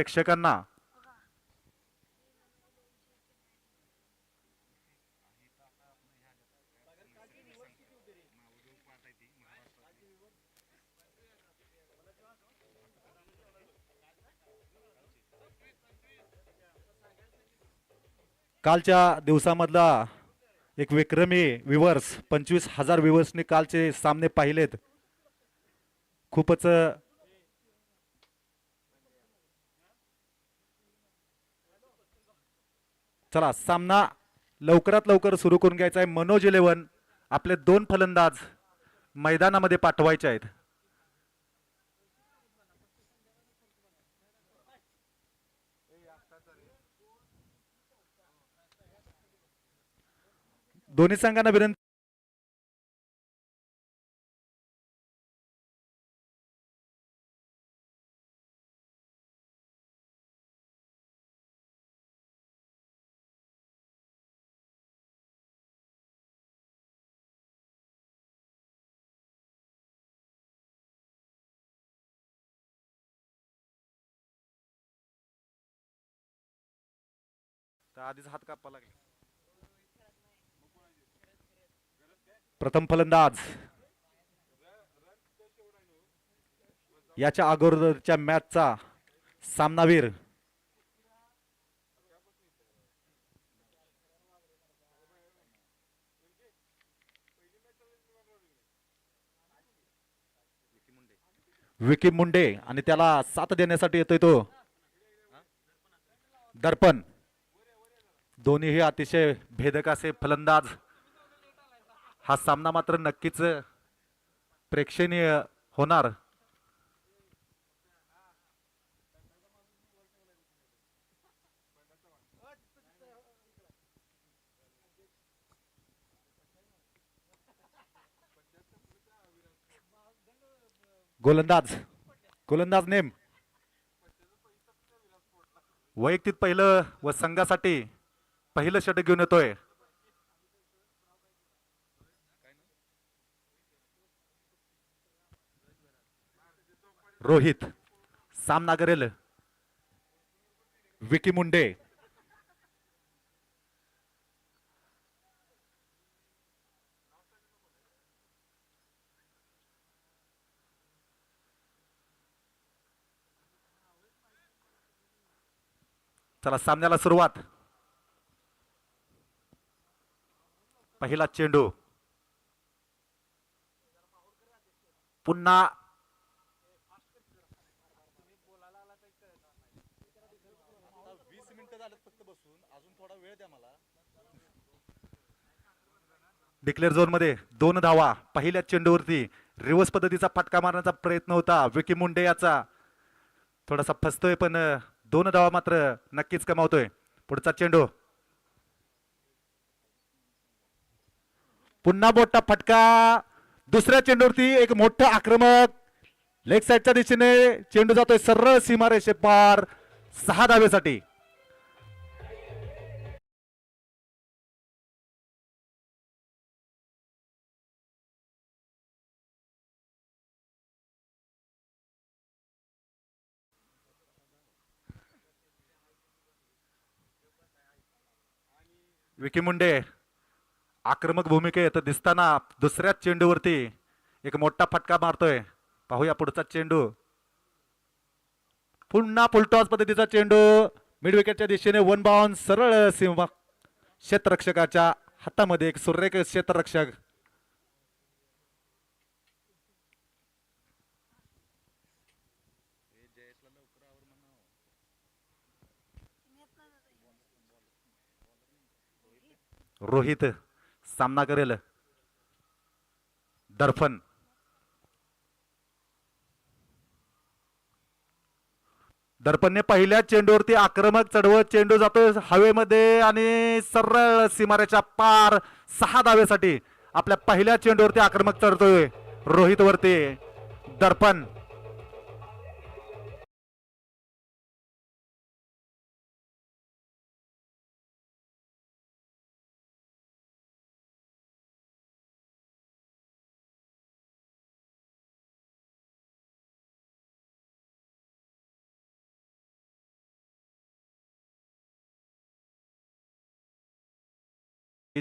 प्रेक्षकांना कालच्या दिवसामधला एक विक्रमी व्ह्यूवर्स 25,000 व्ह्यूवर्सनी कालचे सामने पाहिलेत. खूपच चला सामना लवकरात लवकर सुरू करून घ्यायचा आहे. मनोज 11 आपले 2 फलंदाज मैदानामध्ये पाठवायचे आहेत. दोन्ही संघांना विनंती आधीच हात कापा लागले. प्रथम फलंदाज याच्या अगोदरच्या मॅचचा सामनावीर विकी मुंडे आणि त्याला साथ देण्यासाठी येतोय तो दर्पण. दोन्हीही अतिशय भेदक असे फलंदाज. हा सामना मात्र नक्कीच प्रेक्षणीय होणार. गोलंदाज गोलंदाज नेम वैयक्तिक पहिलं व संघासाठी पहिलं षटक घेऊन येतोय. रोहित सामना करेल विकी मुंडे. चला सामन्याला सुरुवात. पहिला चेंडू पुन्हा डिक्लेअर झोन मध्ये 2 धावा. पहिल्या चेंडूवरती रिव्हर्स पद्धतीचा फटका मारण्याचा प्रयत्न होता विकी मुंडे याचा. थोडासा फसतोय पण 2 धावा मात्र नक्कीच कमावतोय. पुढचा चेंडू पुन्हा मोठा फटका. दुसऱ्या चेंडूवरती एक मोठं आक्रमक लेग साईडच्या दिशेने चेंडू जातोय सरळ सीमारेषे पार 6 धावेसाठी. विकी मुंडे आक्रमक भूमिकेत दिसताना दुसऱ्या चेंडूवरती एक मोठा फटका मारतोय. पाहूया पुढचा चेंडू. पुन्हा फुलटॉस पद्धतीचा चेंडू मिड विकेटच्या दिशेने 1 बाउन्स सरळ सीमा क्षेत्ररक्षकाच्या हातामध्ये. एक सुरेख क्षेत्ररक्षक. रोहित सामना करेल दर्पण. दर्पणने पहिल्या चेंडूवरती आक्रमक चढवत चेंडू जातो हवेमध्ये आणि सरळ सीमारेच्या पार 6 धावेसाठी. आपल्या पहिल्या चेंडूवरती आक्रमक चढतोय रोहित वरती दर्पण.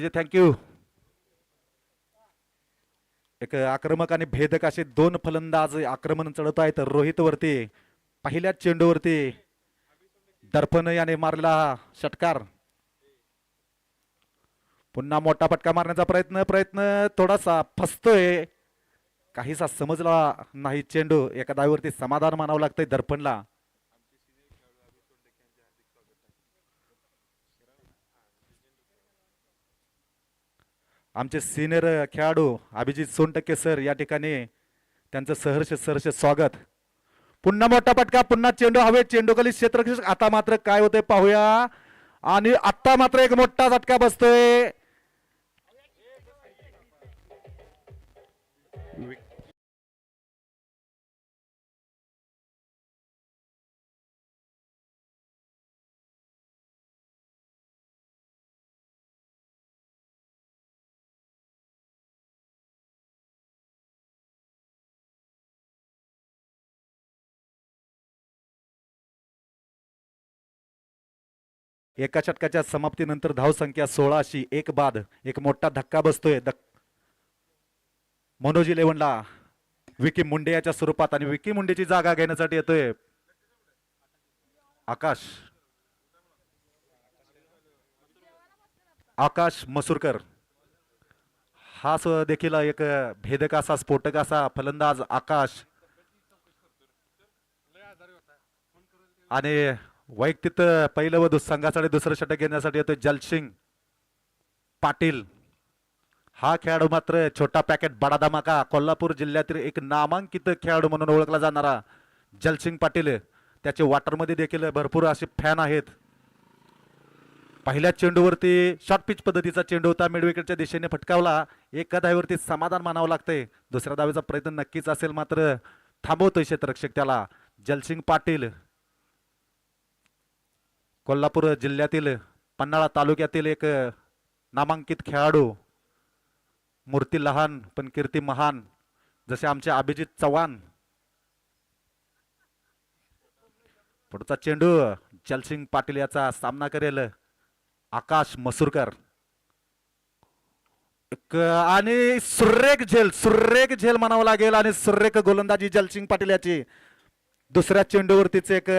जे थँक्यू. एक आक्रमक आणि भेदक असे दोन फलंदाज आक्रमण चढत आहेत रोहित वरती. पहिल्याच चेंडूवरती दर्पण याने मारला षटकार. पुन्हा मोठा फटका मारण्याचा प्रयत्न थोडासा फसतोय. काहीसा समजला नाही चेंडू. एका धावेवरती समाधान मानावं लागतंय दर्पणला. आमचे सिनियर खेळाडू अभिजित सोनटक्के सर या ठिकाणी त्यांचं सहर्ष स्वागत. पुन्हा मोठा फटका, पुन्हा चेंडू हवे, चेंडू खाली क्षेत्ररक्षक. आता मात्र काय होतंय पाहूया. आणि आता मात्र एक मोठा झटका बसतोय. एका षटकाच्या समाप्तीनंतर धावसंख्या 16शी एक बाद. एक मोठा धक्का बसतोय मनोज 11ला विकी मुंडे याच्या स्वरूपात. आणि विकी मुंडेची जागा घेण्यासाठी येतोय आकाश मसूरकर. हा देखील एक भेदक असा स्फोटक असा फलंदाज आकाश. आणि वैयक्तिक पहिलं व संघासाठी दुसरं षटक घेण्यासाठी येतोय जलसिंग पाटील. हा खेळाडू मात्र छोटा पॅकेट बडा धमाका. कोल्हापूर जिल्ह्यातील एक नामांकित खेळाडू म्हणून ओळखला जाणारा जलसिंग पाटील. त्याचे वॉटरमध्ये देखील भरपूर असे फॅन आहेत. पहिल्या चेंडूवरती शॉर्ट पिच पद्धतीचा चेंडू होता, मिड विकेटच्या दिशेने फटकावला. एका धावेवरती समाधान मानावं लागतंय. दुसऱ्या धावेचा प्रयत्न नक्कीच असेल, मात्र थांबवतोय क्षेत्ररक्षक त्याला. जलसिंग पाटील कोल्हापूर जिल्ह्यातील पन्हाळा तालुक्यातील एक नामांकित खेळाडू. मूर्ती लहान पण कीर्ती महान, जसे आमचे अभिजित चव्हाण. पुढचा चेंडू जलसिंग पाटील याचा सामना करेल आकाश मसूरकर. आणि सुरेख झेल म्हणावं लागेल. आणि सुरेख गोलंदाजी जलसिंग पाटील याची. दुसऱ्या चेंडूवरतीच एक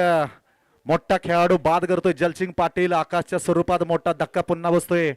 मोठा खेळाडू बाद करतोय जलसिंग पाटील. आकाशच्या स्वरूपात मोठा धक्का पुन्हा बसतोय.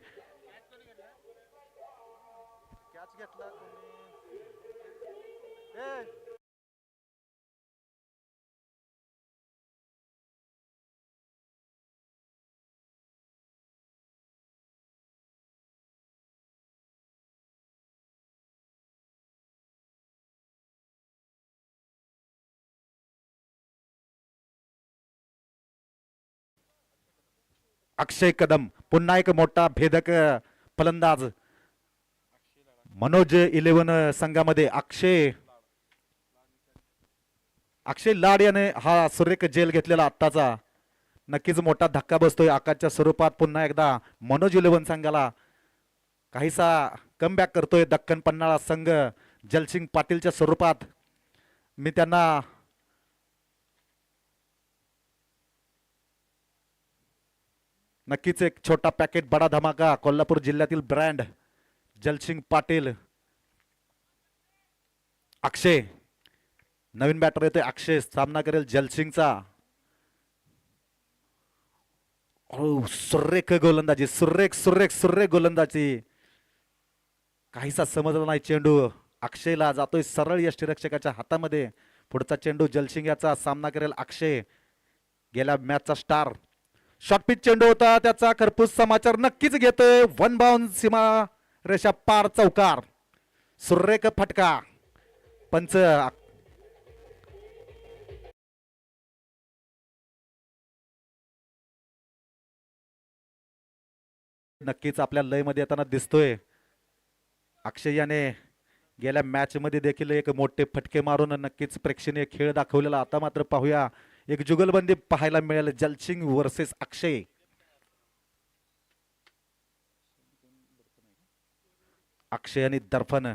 अक्षय कदम. पुन्हा एक मोठा भेदक फलंदाज मनोज 11 संघामध्ये अक्षय लाड याने हा सुरेख झेल घेतलेला आत्ताचा. नक्कीच मोठा धक्का बसतोय आकाशच्या स्वरूपात. पुन्हा एकदा मनोज 11 संघाला काहीसा कमबॅक करतोय दख्खन पन्हाळा संघ जलसिंग पाटीलच्या स्वरूपात. मी त्यांना नक्कीच एक छोटा पॅकेट बडा धमाका. कोल्हापूर जिल्ह्यातील ब्रँड जलसिंग पाटील. अक्षय नवीन बॅटर येतोय. अक्षय सामना करेल जलसिंगचा. सुरेख गोलंदाजी, सुरेख गोलंदाजी. काहीसा समजला नाही चेंडू. अक्षयला जातोय सरळ यष्टीरक्षकाच्या हातामध्ये. पुढचा चेंडू जलसिंग याचा सामना करेल अक्षय, गेल्या मॅचचा स्टार. शॉर्ट पिच चेंडू होता, त्याचा खरपूस समाचार नक्कीच घेतोय. वन बाउंड सीमा रेषा पार चौकार. सुरेख फटका. पंच नक्कीच आपल्या लय मध्ये येताना दिसतोय. अक्षय याने गेल्या मॅच मध्ये देखील एक मोठे फटके मारून नक्कीच प्रेक्षणीय खेळ दाखवलेला. आता मात्र पाहूया एक जुगलबंदी पाहायला मिळेल जलसिंग वर्सेस अक्षय. अक्षय आणि दर्पण.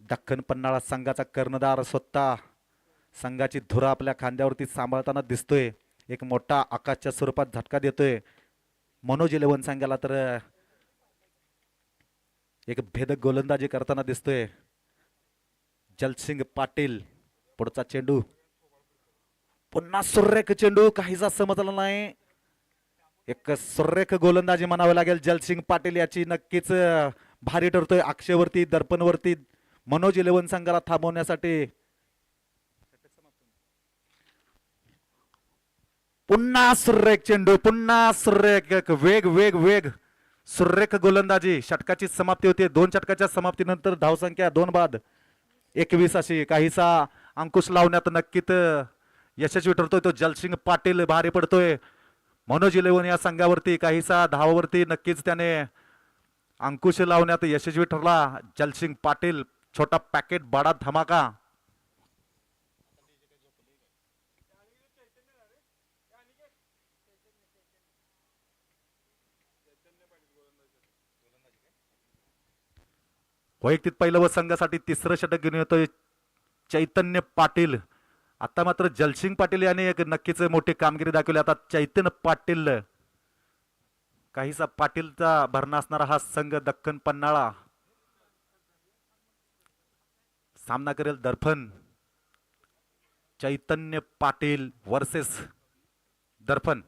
दख्खन पन्हाळा संघाचा कर्णधार स्वतः संघाची धुरा आपल्या खांद्यावरती सांभाळताना दिसतोय. एक मोठा आकाशच्या स्वरूपात झटका देतोय मनोज 11 संघाला. तर एक भेदक गोलंदाजी करताना दिसतोय जलसिंग पाटील. पुढचा चेंडू पुन्हा सुरेख चेंडू, काहीसा समजला नाही. एक सुरेख गोलंदाजी म्हणावी लागेल जलसिंग पाटील याची. नक्कीच भारी ठरतोय अक्षयवरती, दर्पणवरती, मनोज 11 संघाला थांबवण्यासाठी. पुन्हा सुरेख चेंडू, पुन्हा सुरेख वेग वेग वेग सुरेख गोलंदाजी. षटकाची समाप्ती होते. 2 षटकाच्या समाप्तीनंतर धावसंख्या 2 बाद 21 अशी. काहीसा अंकुश लावण्यात नक्कीच यशस्वी ठरतोय तो जलसिंग पाटील. भारी पडतोय मनोज 11 या संघावरती. काहीसा धावावरती नक्कीच त्याने अंकुश लावण्यात यशस्वी ठरला जलसिंग पाटील. छोटा पॅकेट बडा धमाका. वैयक्तिक पहिलं व संघासाठी तिसरं षटक घेऊन येतोय चैतन्य पाटील. आता मात्र जलसिंग पाटील याने एक नक्कीच मोठी कामगिरी दाखवली. आता चैतन्य पाटील, काहीसा पाटीलचा भरणा असणारा हा संघ दख्खन पन्हाळा सामना करेल. दर्पण चैतन्य पाटील वर्सेस दर्पण.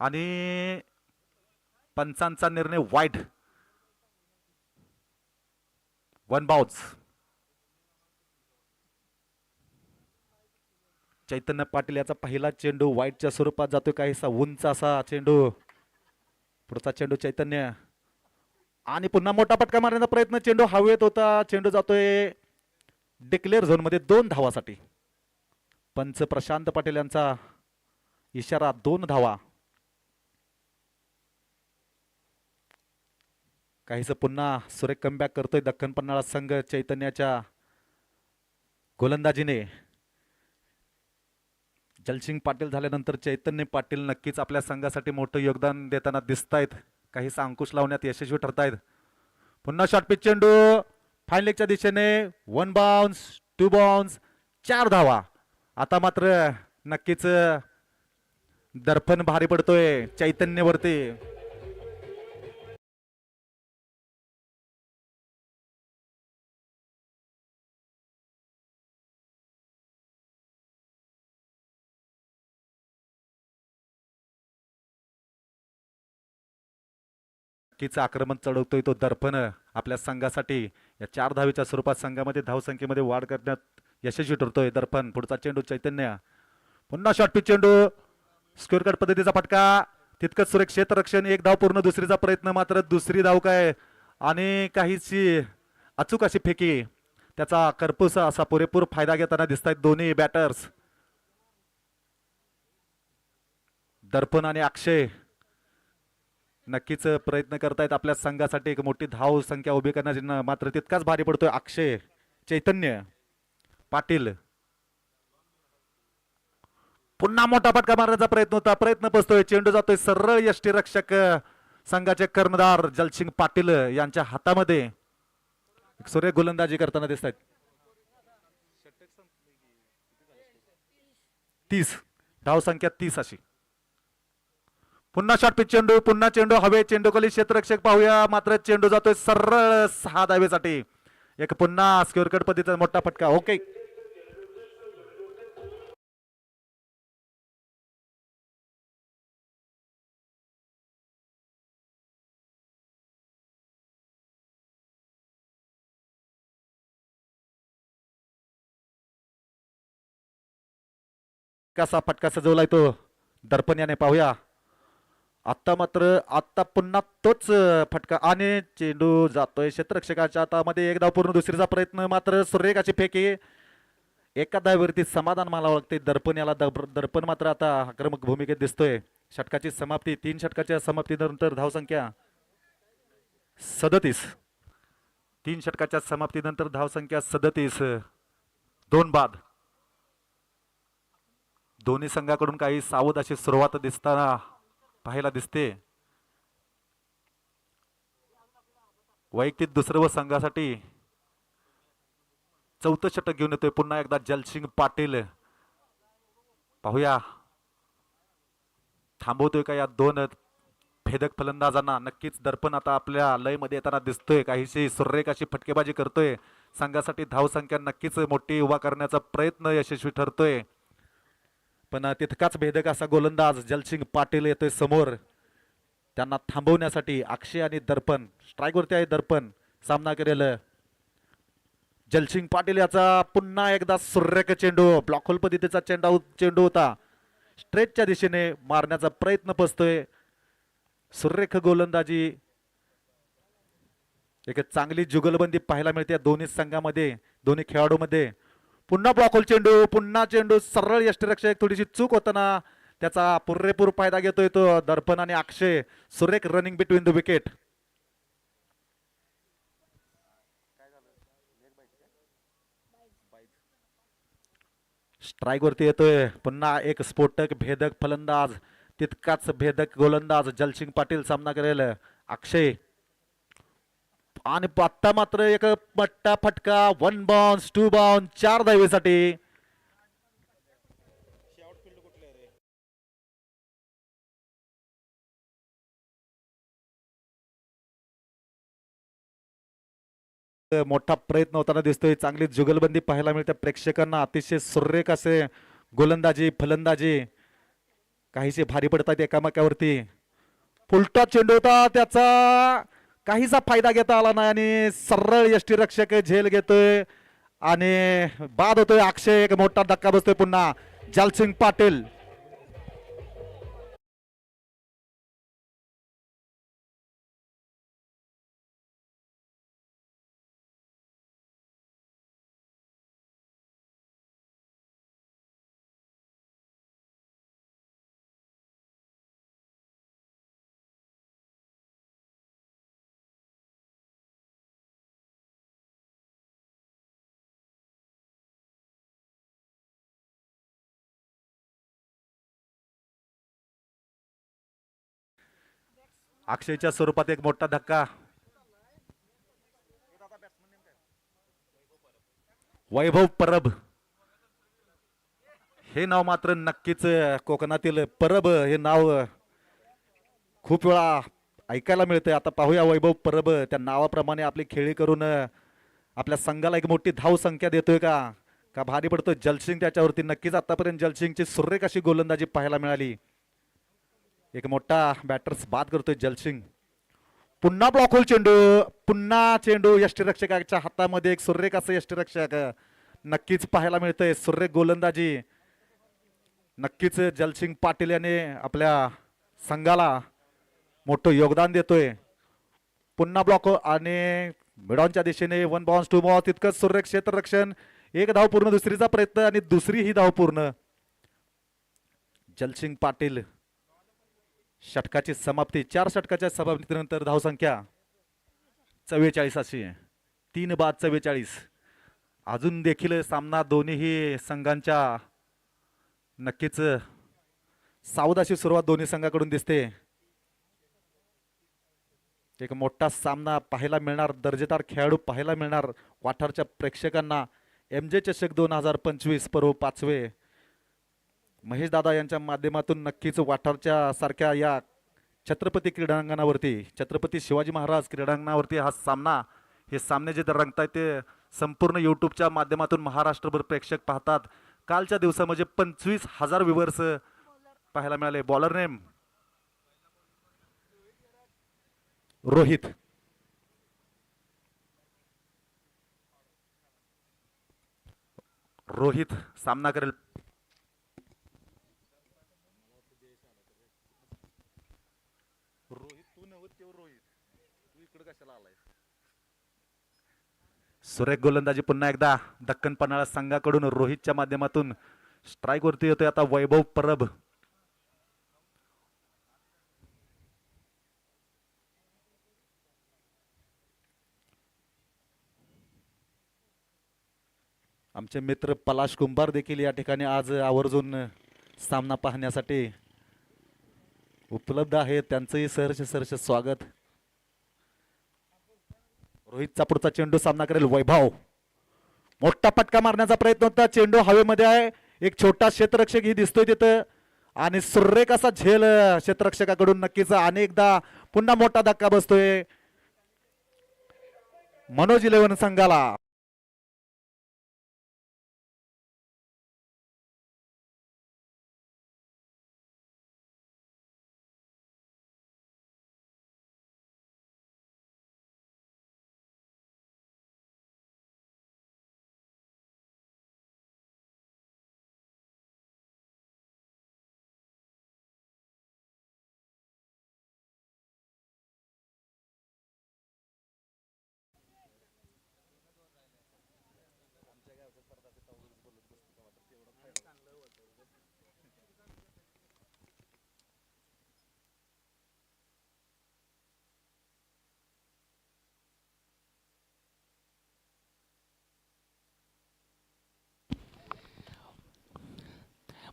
आणि पंचांचा निर्णय वाईट, 1 बाउन्स. चैतन्य पाटील याचा पहिला चेंडू वाईटच्या स्वरूपात जातोय. काहीसा उंच असा चेंडू. पुढचा चेंडू चैतन्य आणि पुन्हा मोठा फटका मारण्याचा प्रयत्न. चेंडू हवेत होता. चेंडू जातोय डिक्लेअर झोन मध्ये 2 धावासाठी. पंच प्रशांत पाटील यांचा इशारा 2 धावा. काहीस पुन्हा सुरेख कमबॅक करतोय दख्खन पन्हाळा संघ चैतन्याच्या गोलंदाजीने. जलसिंग पाटील झाल्यानंतर चैतन्य पाटील नक्कीच आपल्या संघासाठी मोठं योगदान देताना दिसतायत. काहीसा अंकुश लावण्यात यशस्वी ठरतायत. पुन्हा शॉर्ट पिच चेंडू फाईन लेगच्या दिशेने. 1 बाउन्स, 2 बाउन्स, 4 धावा. आता मात्र नक्कीच दर्पण भारी पडतोय चैतन्यवरती. आक्रमण चढवतोय तो दर्पण आपल्या संघासाठी. या 4 धावेच्या स्वरूपात संघामध्ये धावसंख्येमध्ये वाढ करण्यात यशस्वी ठरतोय दर्पण. पुढचा चेंडू चैतन्य. पुन्हा शॉर्ट पिच चेंडू. स्क्वेअर कट पद्धतीचा फटका. तितकंच सुरेख क्षेत्ररक्षण. 1 धाव पूर्ण. दुसरीचा प्रयत्न मात्र दुसरी धाव काय आणि काहीशी अचूक अशी फेकी. त्याचा कर्पूस असा पुरेपूर फायदा घेताना दिसत आहेत दोन्ही बॅटर्स दर्पण आणि अक्षय. नक्कीच प्रयत्न करतायत आपल्या संघासाठी एक मोठी धाव संख्या उभी करण्याची. मात्र तितकाच भारी पडतोय अक्षय चैतन्य पाटील. पुन्हा मोठा फटका मारण्याचा प्रयत्न होता. प्रयत्न पसतोय. चेंडू जातोय सरळ यष्टीरक्षक संघाचे कर्णधार जलसिंग पाटील यांच्या हातामध्ये. सूर्य गोलंदाजी करताना दिसत आहेत. 30 धाव संख्या 30 अशी. पुन्हा शॉर्ट पिच चेंडू. पुन्हा चेंडू हवे. चेंडू खाली क्षेत्ररक्षक पाहूया. मात्र चेंडू जातोय सरळ 6 धावेसाठी. एक पुन्हा स्क्वेअर कट पद्धतीचा मोठा फटका. ओके. कसा फटका सजवलाय तो दर्पण याने पाहूया. आता मात्र आता पुन्हा तोच फटका आणि चेंडू जातोय क्षेत्ररक्षकाच्या हातामध्ये. 1 धाव पूर्ण. दुसरीचा प्रयत्न मात्र सुरेखाची फेकी. एका धावेवरती समाधान मानावं लागते दर्पण याला. दर्पण मात्र आता आक्रमक भूमिकेत दिसतोय. षटकाची समाप्ती. 3 षटकाच्या समाप्तीनंतर धावसंख्या 37. 3 षटकाच्या समाप्तीनंतर धावसंख्या 37. 2 बाद. दोन्ही संघाकडून काही सावध अशी सुरुवात दिसताना पाहायला दिसते. वैयक्तिक दुसरं व संघासाठी 4थं षटक घेऊन येतोय पुन्हा एकदा जलसिंग पाटील. पाहूया थांबवतोय का या दोन भेदक फलंदाजांना? नक्कीच दर्पण आता आपल्या लयमध्ये येताना दिसतोय, काहीशी सुरेख अशी फटकेबाजी करतोय. संघासाठी धावसंख्या नक्कीच मोठी उभा करण्याचा प्रयत्न यशस्वी ठरतोय. पण तितकाच भेदक असा गोलंदाज जलसिंग पाटील येतोय समोर. त्यांना थांबवण्यासाठी अक्षय आणि दर्पण स्ट्राईकवरती आहे. दर्पण सामना करेल जलसिंग पाटील याचा पुन्हा एकदा सुरेख चेंडू, ब्लॉक होल पद्धतीचा चेंडू होता. स्ट्रेटच्या दिशेने मारण्याचा प्रयत्न पसतोय. सुरेख गोलंदाजी, एक चांगली जुगलबंदी पाहायला मिळते दोन्ही संघामध्ये, दोन्ही खेळाडूमध्ये. पुन्हा ब्लॉक होल चेंडू, पुन्हा चेंडू सरळ यष्टिरक्षक, थोडीशी चूक होताना त्याचा पुरेपूर फायदा घेतोय तो दर्पण आणि अक्षय. सुरेख running between the wicket. Strike वरती येतोय पुन्हा एक स्फोटक भेदक फलंदाज, तितकाच भेदक गोलंदाज जलसिंग पाटील सामना करेल अक्षय. आणि आता मात्र एक पट्टा फटका, 1 बाउन्स 2 बाउन्स 4 धावेसाठी. मोठा प्रयत्न होताना दिसतोय. चांगली जुगलबंदी पाहायला मिळते प्रेक्षकांना. अतिशय सुरेख असे गोलंदाजी फलंदाजी, काहीसे भारी पडतात एकामेकावरती. फुलटॉस चेंडू होता, त्याचा काहीसा फायदा घेता आला नाही आणि सरळ यष्टिरक्षक झेल घेतोय आणि बाद होतोय. अक्षय, एक मोठा धक्का बसतोय पुन्हा जलसिंग पाटील. अक्षयच्या स्वरूपात एक मोठा धक्का. वैभव परब हे नाव मात्र नक्कीच कोकणातील परब हे नाव खूप वेळा ऐकायला मिळतंय. आता पाहूया वैभव परब त्या नावाप्रमाणे आपली खेळी करून आपल्या संघाला एक मोठी धाव संख्या देतोय का भारी पडतोय जलसिंग त्याच्यावरती. नक्कीच आतापर्यंत जलसिंगची सुरेख अशी गोलंदाजी पाहायला मिळाली. एक मोठा बॅटर्स बाद करतोय जलसिंग. पुन्हा ब्लॉक होल चेंडू, पुन्हा चेंडू यष्टिरक्षकाच्या हातामध्ये. एक सुरेख असं यष्टिरक्षक नक्कीच पाहायला मिळतंय. सुरेख गोलंदाजी नक्कीच जलसिंग पाटील याने आपल्या संघाला मोठं योगदान देतोय. पुन्हा ब्लॉक आणि मिडॉनच्या दिशेने 1 बाउन्स 2 बाउन्स. तितकंच सुरेख क्षेत्ररक्षण. एक धाव पूर्ण, दुसरीचा प्रयत्न आणि दुसरी ही धाव पूर्ण. जलसिंग पाटील षटकाची समाप्ती. 4 षटकाच्या समाप्तीनंतर धावसंख्या 44 अशी आहे. 3 बाद 44. अजून देखील सामना दोन्ही संघांच्या नक्कीच सावधाशी सुरुवात दोन्ही संघाकडून दिसते. एक मोठा सामना पाहायला मिळणार, दर्जेदार खेळाडू पाहायला मिळणार वाठारच्या प्रेक्षकांना. MJ चषक 2025 पर्व 5वे महेश दादा यांच्या माध्यमातून नक्कीच वाठारच्या सारख्या या छत्रपती क्रीडांगणावरती, छत्रपती शिवाजी महाराज क्रीडांगणावरती हा सामना, हे सामने जे रंगतायत ते संपूर्ण यूट्यूबच्या माध्यमातून महाराष्ट्रभर प्रेक्षक पाहतात. कालच्या दिवसामध्ये 25,000 व्ह्यूअर्स पाहायला मिळाले. Bowler name Rohit. रोहित सामना करेल. सुरेख गोलंदाजी पुन्हा एकदा दक्कन पन्हाळा संघाकडून रोहितच्या माध्यमातून. स्ट्राईक वरती येतोय आता वैभव परब. आमचे मित्र पलाश कुंभार देखील या ठिकाणी आज आवर्जून सामना पाहण्यासाठी उपलब्ध आहे. त्यांचंही सहर्ष स्वागत. रोहितचा पुढचा चेंडू सामना करेल वैभव. मोठा फटका मारण्याचा प्रयत्न होता. चेंडू हवेमध्ये आहे. एक छोटा क्षेत्ररक्षक ही दिसतोय तिथं आणि सुरेख असा झेल क्षेत्ररक्षकाकडून नक्कीच अनेकदा पुन्हा मोठा धक्का बसतोय मनोज 11 संघाला.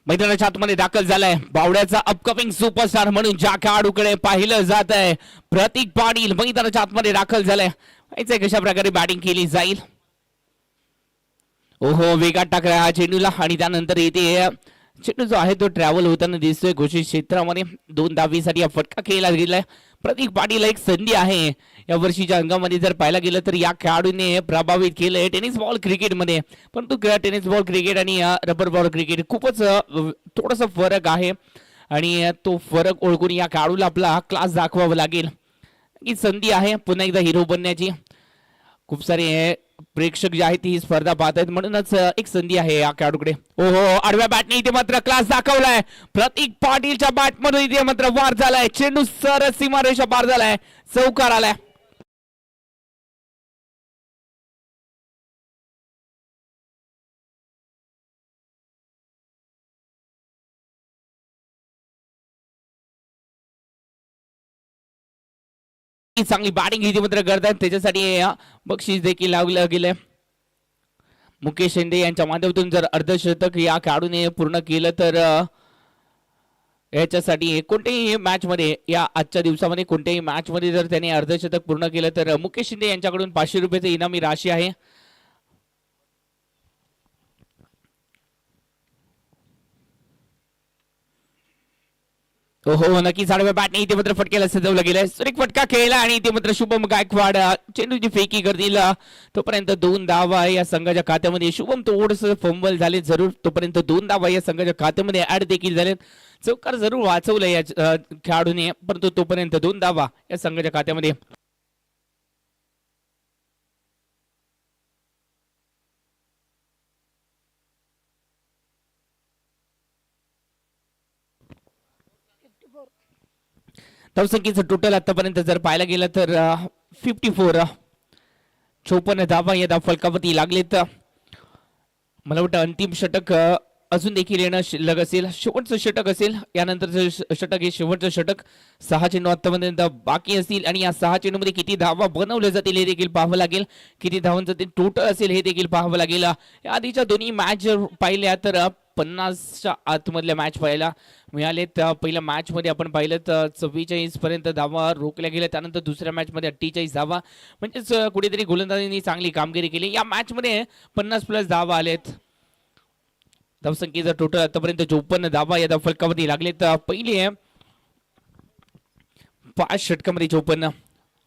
मैदानाच्या आतमध्ये दाखल झालाय बावड्याचा अपकमिंग सुपरस्टार म्हणून ज्या खेळाडूकडे पाहिलं जात आहे प्रतीक पाटील मैदानाच्या आतमध्ये दाखल झालाय. कशा प्रकारे बॅटिंग केली जाईल. ओहो वेगात टाकला हा चेंडूला आणि त्यानंतर इथे चेंडू जो आहे तो ट्रॅव्हल होताना दिसतोय घोषित क्षेत्रामध्ये. 2 धावीसाठी हा फटका केला गेलाय. प्रतीक पाटील एक संधी आहे या वर्षीच्या अंगामध्ये जर पाहायला गेलं तर या खेळाडूने प्रभावित केलंय टेनिस बॉल क्रिकेटमध्ये. परंतु टेनिस बॉल क्रिकेट आणि रबर बॉल क्रिकेट खूपच थोडासा फरक आहे आणि तो फरक ओळखून या खेळाडूला आपला क्लास दाखवावा लागेल. ही संधी आहे पुन्हा एकदा हिरो बनण्याची. खूप सारे प्रेक्षक जे आहेत ही स्पर्धा पाहत आहेत म्हणूनच एक संधी आहे या खेळाडूकडे. ओहो आडव्या बॅटने इथे मात्र क्लास दाखवलाय प्रतीक पाटीलच्या बॅट मधून इथे मात्र वार झालाय. चेंडू सरळ सीमारेषा पार झालाय चौकार आलाय. चांगली बॅटिंग इथे मात्र करतात त्याच्यासाठी बक्षीस देखील लावलं गेलंय. मुकेश शिंदे यांच्या माध्यमातून जर अर्धशतक या खेळाडूने पूर्ण केलं तर याच्यासाठी कोणत्याही मॅच मध्ये या आजच्या दिवसामध्ये कोणत्याही मॅच मध्ये जर त्याने अर्धशतक पूर्ण केलं तर मुकेश शिंदे यांच्याकडून 500 रुपयाची इनामी राशी आहे. हो नक्कीच आडव्या बॅटने इथे मात्र फटक्याला सजवलं गेलंय. सुरेख फटका खेळला आणि इथे मात्र शुभम गायकवाड चेंडूची फेकी करतील तोपर्यंत 2 धावा या संघाच्या खात्यामध्ये. शुभम थोडस फंबल झाले जरूर तोपर्यंत 2 धावा या संघाच्या खात्यामध्ये ऍड देखील झालेत. चौकार जरूर वाचवलं या खेळाडूने परंतु तोपर्यंत 2 धावा या संघाच्या खात्यामध्ये. धावसंख्येचं टोटल आतापर्यंत जर पाहायला गेलं तर 54 54 धावा या फलकावरती लागलेत. मला वाटतं अंतिम षटक अजून देखील येणं शिल्लक असेल. शेवटचं षटक असेल यानंतरचं षटक हे शेवटचं षटक. 6 चेंडू आतापर्यंत बाकी असतील आणि या 6 चेंडूमध्ये किती धावा बनवल्या जातील हे देखील पाहावं लागेल. किती धावांचं ते टोटल असेल हे देखील पाहावं लागेल. या आधीच्या दोन्ही मॅच जर पाहिल्या तर 50च्या आतमधल्या मॅच पाहायला मिळालेत. पहिल्या मॅच मध्ये आपण पाहिलं तर 44 पर्यंत धावा रोखल्या गेल्या. त्यानंतर दुसऱ्या मॅच मध्ये 48 धावा म्हणजेच कुठेतरी गोलंदाजांनी चांगली कामगिरी केली. या मॅच मध्ये 50+ धावा आलेत. धावसंख्येचा टोटल आतापर्यंत 54 धावा या फलकावरती लागलेत. पहिली 5 षटकामध्ये 54.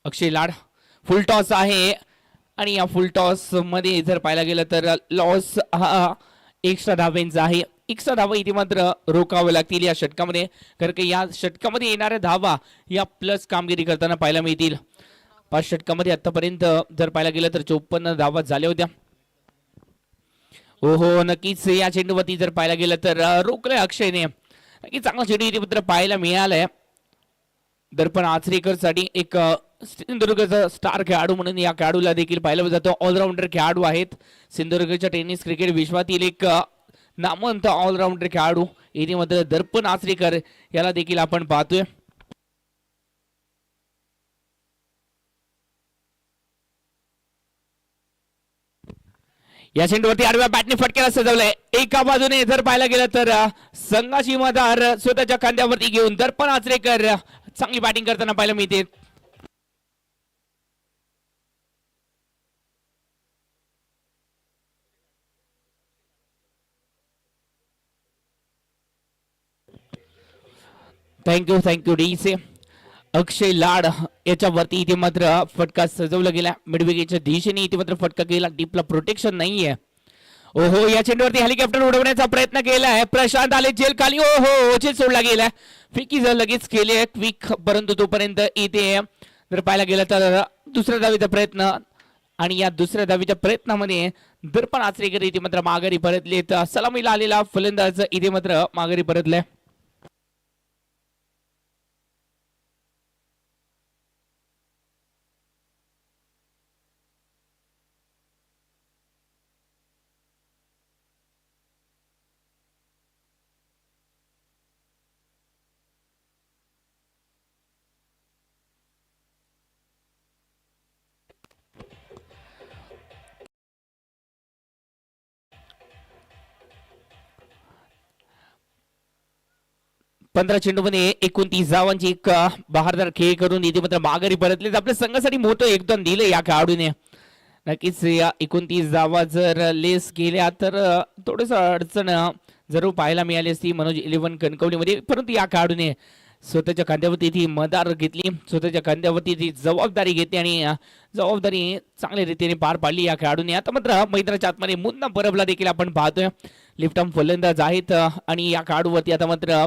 अक्षय लाड फुल टॉस आहे आणि या फुल टॉस मध्ये जर पाहायला गेलं तर लॉस हा एक्स्ट्रा धावांचा आहे. एक्स्ट्रा धावा इथे मात्र रोखावे लागतील या षटकामध्ये कारण की या षटकामध्ये येणाऱ्या धावा या प्लस कामगिरी करताना पाहायला मिळतील. 5 षटकामध्ये आतापर्यंत जर पाहायला गेलं तर 54 धावा झाल्या होत्या. हो नक्कीच या चेंडूवरती जर पाहायला गेलं तर रोखलंय अक्षयने. नक्कीच चांगला चेंडू इथे मात्र पाहायला मिळालाय. दर्पण आचरेकर साठी एक सिंधुदुर्गचा स्टार खेळाडू म्हणून या खेळाडूला देखील पाहिलं जातं. ऑलराऊंडर खेळाडू आहेत. सिंधुदुर्गच्या टेनिस क्रिकेट विश्वातील एक नामवंत ऑलराऊंडर खेळाडू इथे मात्र दर्पण आचरेकर याला देखील आपण पाहतोय. या चेंडूवरती आडव्या बॅटने फटक्याला सजवलंय. एका बाजूने जर पाहायला गेलं तर संघाची मदार स्वतःच्या खांद्यावरती घेऊन दर्पण आचरेकर चांगली बॅटिंग करताना पाहायला मिळते. थँक्यू डीसे. अक्षय लाड याच्यावरती इथे मात्र फटका सजवला गेला. मिडविकेटच्या दिशेने इथे मात्र फटका गेला. डीपला प्रोटेक्शन नाहीये. ओहो, या चेंडूवरती हेलिकॉप्टर उडवण्याचा प्रयत्न केलाय. प्रशांत आले जेल खाली. ओहो, जेल सोडला गेलाय. फिकी जर लगेच केले क्विक, परंतु तोपर्यंत इथे जर पाहायला गेलं तर दुसऱ्या धावीचा प्रयत्न, आणि या दुसऱ्या धावीच्या प्रयत्नामध्ये दर्पण आचरेकर इथे मात्र माघारी परतलेत. सलामीला आलेला फलंदाज इथे मात्र माघारी परतलाय. पंधरा चेंडूमध्ये 29 धावांची एक बहारदार खेळ करून इथे मात्र माघारी परतले. आपल्या संघासाठी मोठं योगदान दिलं या खेळाडूने. नक्कीच या 29 धावा जर लेस केल्या तर थोडस अडचण जरूर पाहायला मिळाली असती मनोज 11 कणकवलीमध्ये, परंतु या खेळाडूने स्वतःच्या खांद्यावरती ती मदार घेतली, स्वतःच्या खांद्यावरती ती जबाबदारी घेतली आणि जबाबदारी चांगल्या रीतीने पार पाडली या खेळाडूने. आता मात्र मैदानाच्या आतमध्ये मुन्ना परबला देखील आपण पाहतोय. लेफ्ट आर्म फलंदाज आहेत आणि या खेळाडूवरती आता मात्र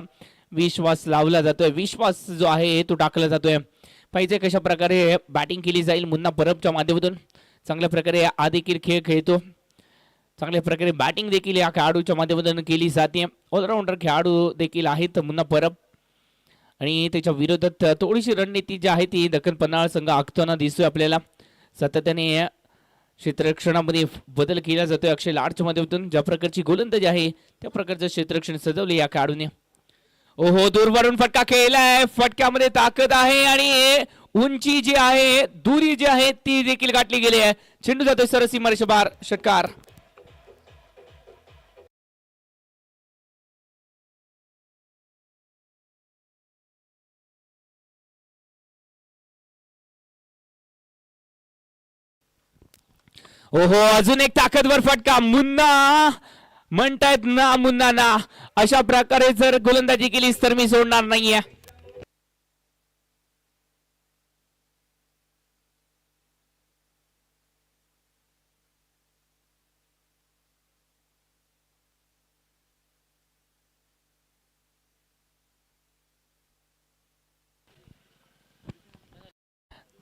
विश्वास लावला जातोय. विश्वास जो आहे तो टाकला जातोय. पाहिजे कशा प्रकारे बॅटिंग केली जाईल मुन्ना परबच्या माध्यमातून. चांगल्या प्रकारे हा देखील खेळ खेळतो. चांगल्या प्रकारे बॅटिंग देखील या खेळाडूच्या माध्यमातून केली जाते. ऑलराऊंडर खेळाडू देखील आहेत मुन्ना परब, आणि त्याच्या विरोधात थोडीशी रणनीती जी आहे ती दक्कन पन्हाळ संघ आखताना दिसतोय आपल्याला. सातत्याने क्षेत्ररक्षणामध्ये बदल केला जातोय अक्षय लाडच्या माध्यमातून. ज्या प्रकारची गोलंदाजी आहे त्या प्रकारचं क्षेत्ररक्षण सजवले या खेळाडूने. ओहो, दूरवरून फटका केलाय. फटक्यामध्ये ताकद आहे आणि उंची जी आहे, दुरी जी आहे ती देखील गाठली गेली आहे. चेंडू जातोय सरळ सीमारेषे बाहेर. षटकार. ओहो, अजून एक ताकदवर फटका. मुन्ना म्हणतायत ना, मुन्ना ना. अशा प्रकारे जर गोलंदाजी केलीस तर मी सोडणार नाहीये.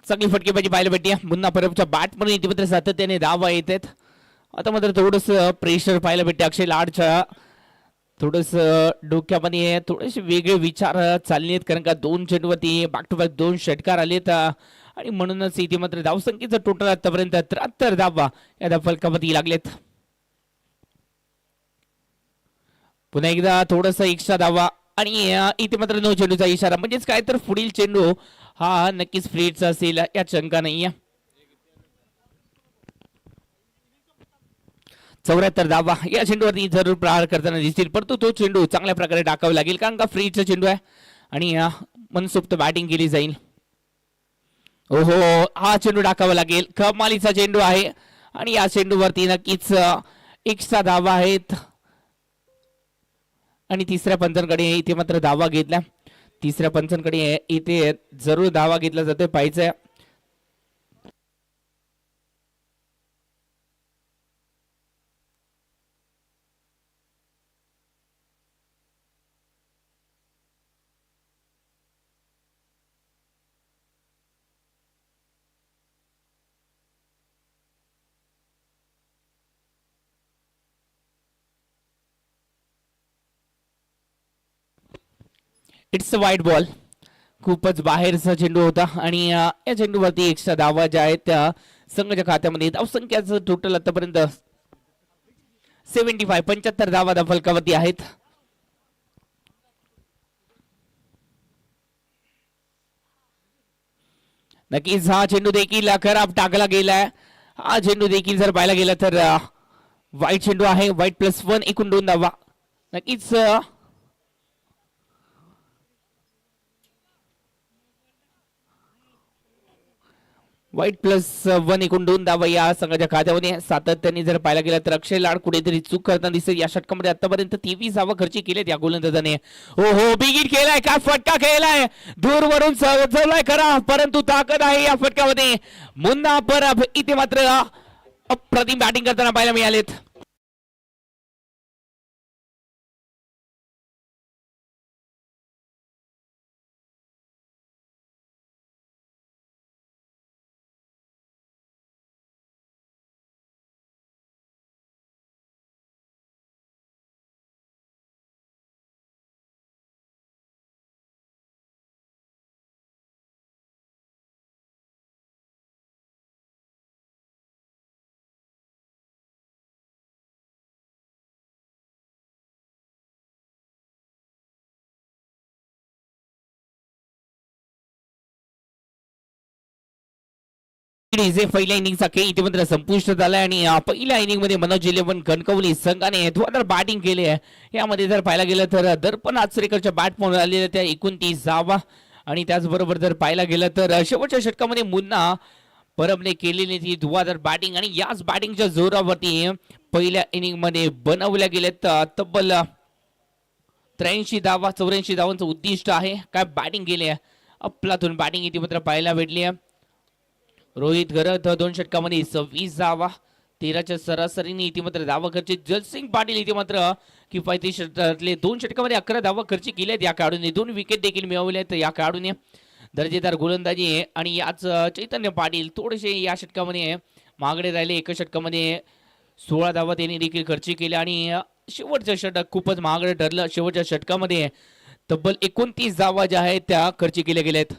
चांगली फटकेबाजी पाहायला भेटते. मुन्ना परबच्या बॅट म्हणून इथे मात्र सातत्याने धावा येत आहेत. आता मात्र थोडस प्रेशर पाहायला भेटते अक्षय लाडच्या. थोडस डोक्यामध्ये थोडेसे वेगळे विचार चालले आहेत, कारण का 2 चेंडूवरती बॅक टू बॅक 2 षटकार आलेत आणि म्हणूनच इथे मात्र धावसंख्येचं टोटल आतापर्यंत 73 धावा या धावफलकावरती लागलेत. पुन्हा एकदा थोडस एक्स्ट्रा धावा आणि इथे मात्र 9 चेंडूचा इशारा. म्हणजेच काय तर पुढील चेंडू हा नक्कीच फ्रीडचा असेल या शंका नाहीये. 74 धावा या चेंडूवरती जरूर प्रहार करताना दिसतील, परंतु तो चेंडू चांगल्या प्रकारे टाकावा लागेल, कारण का फ्रीडचा चेंडू आहे आणि मनसोक्त बॅटिंग केली जाईल. ओहो, हा चेंडू टाकावा लागेल. कमालीचा चेंडू आहे आणि या चेंडूवरती नक्कीच एक्स्ट्रा धावा आहेत. आणि तिसऱ्या पंचांकडे इथे मात्र धावा घेतल्या. तिसऱ्या पंचांकडे इथे जरूर धावा घेतला जातोय. पाहिजे इट्स अ वाईट बॉल. खूपच बाहेरचा चेंडू होता आणि या चेंडूवरती एक्स्ट्रा धावा ज्या आहेत त्या संघाच्या खात्यामध्ये. धावसंख्याचं टोटल आतापर्यंत 75 धावा फलकावरती आहेत. नक्कीच हा चेंडू देखील खराब टाकला गेलाय. हा चेंडू देखील जर पाहायला गेला तर वाईट चेंडू आहे. वाईट +1 एकूण 2 धावा. नक्कीच वाईट +1 एकूण 2 धावा या संघाच्या खात्यामध्ये सातत्याने जर पाहायला गेलं तर अक्षय लाड कुठेतरी चूक करताना दिसेल. या षटकामध्ये आतापर्यंत 23 धावा खर्ची केलेत या गोलंदाजाने. हो हो बिगिट केलाय का फटका केलाय दूरवरून सजवलाय करा परंतु ताकद आहे या फटक्यामध्ये. मुन्ना परब इथे मात्र अप्रतिम बॅटिंग करताना पाहायला मिळालेत. जे पहिल्या इनिंगचा खेळ इथे मात्र संपुष्ट झालाय आणि पहिल्या इनिंग मध्ये मनोज 11 कणकवली संघाने धुवाधार बॅटिंग केली आहे. यामध्ये जर पाहायला गेलं तर दर्पण आचरेकरच्या बॅट म्हणून आलेल्या त्या 29 धावा आणि त्याचबरोबर जर पाहायला गेलं तर शेवटच्या षटकामध्ये मुन्ना परबने केलेली ती धुवाधार बॅटिंग आणि याच बॅटिंगच्या जोरावरती पहिल्या इनिंग मध्ये बनवल्या गेलेत तब्बल 83 धावा 84 धावांचं उद्दिष्ट आहे. काय बॅटिंग केली आहे अफलातून बॅटिंग इथे मात्र पाहायला भेटली आहे. रोहित गरत 2 षटकामध्ये 26 धावा 13च्या सरासरीने इथे मात्र धावा खर्ची. जलसिंग पाटील इथे मात्र किफायती षटकातले 2 षटकामध्ये 11 धावा खर्ची केल्यात या खेळाडूने. 2 विकेट देखील मिळवल्यात या खेळाडूने. दर्जेदार गोलंदाजी आहे आणि याच चैतन्य पाटील थोडेसे या षटकामध्ये मागडे राहिले. एका षटकामध्ये 16 धावा त्यांनी देखील खर्ची केल्या आणि शेवटचं षटक खूपच महागडं ठरलं. शेवटच्या षटकामध्ये तब्बल 29 धावा ज्या आहेत त्या खर्ची केल्या गेल्यात.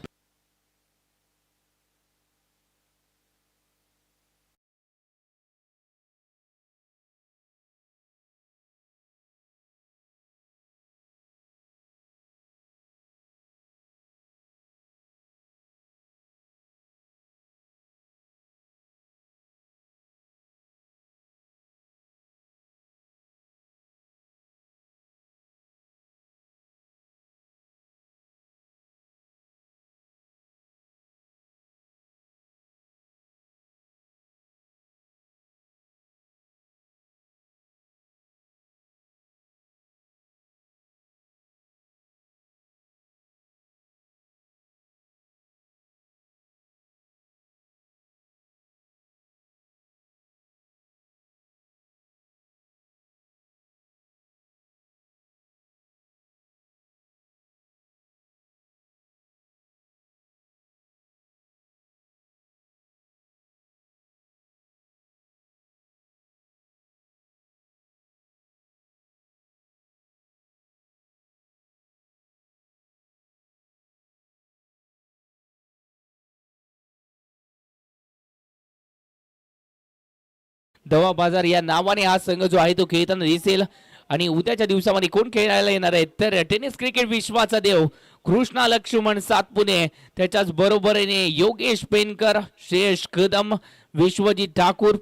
दवा बाजार या नावाने हा संघ जो आहे तो खेळताना दिसेल. आणि उद्याच्या दिवसामध्ये कोण खेळायला येणार आहे तर टेनिस क्रिकेट विश्वाचा देव कृष्णा लक्ष्मण सातपुते, त्याच्याच बरोबरीने योगेश पेनकर, श्रेयश कदम, विश्वजित ठाकूर,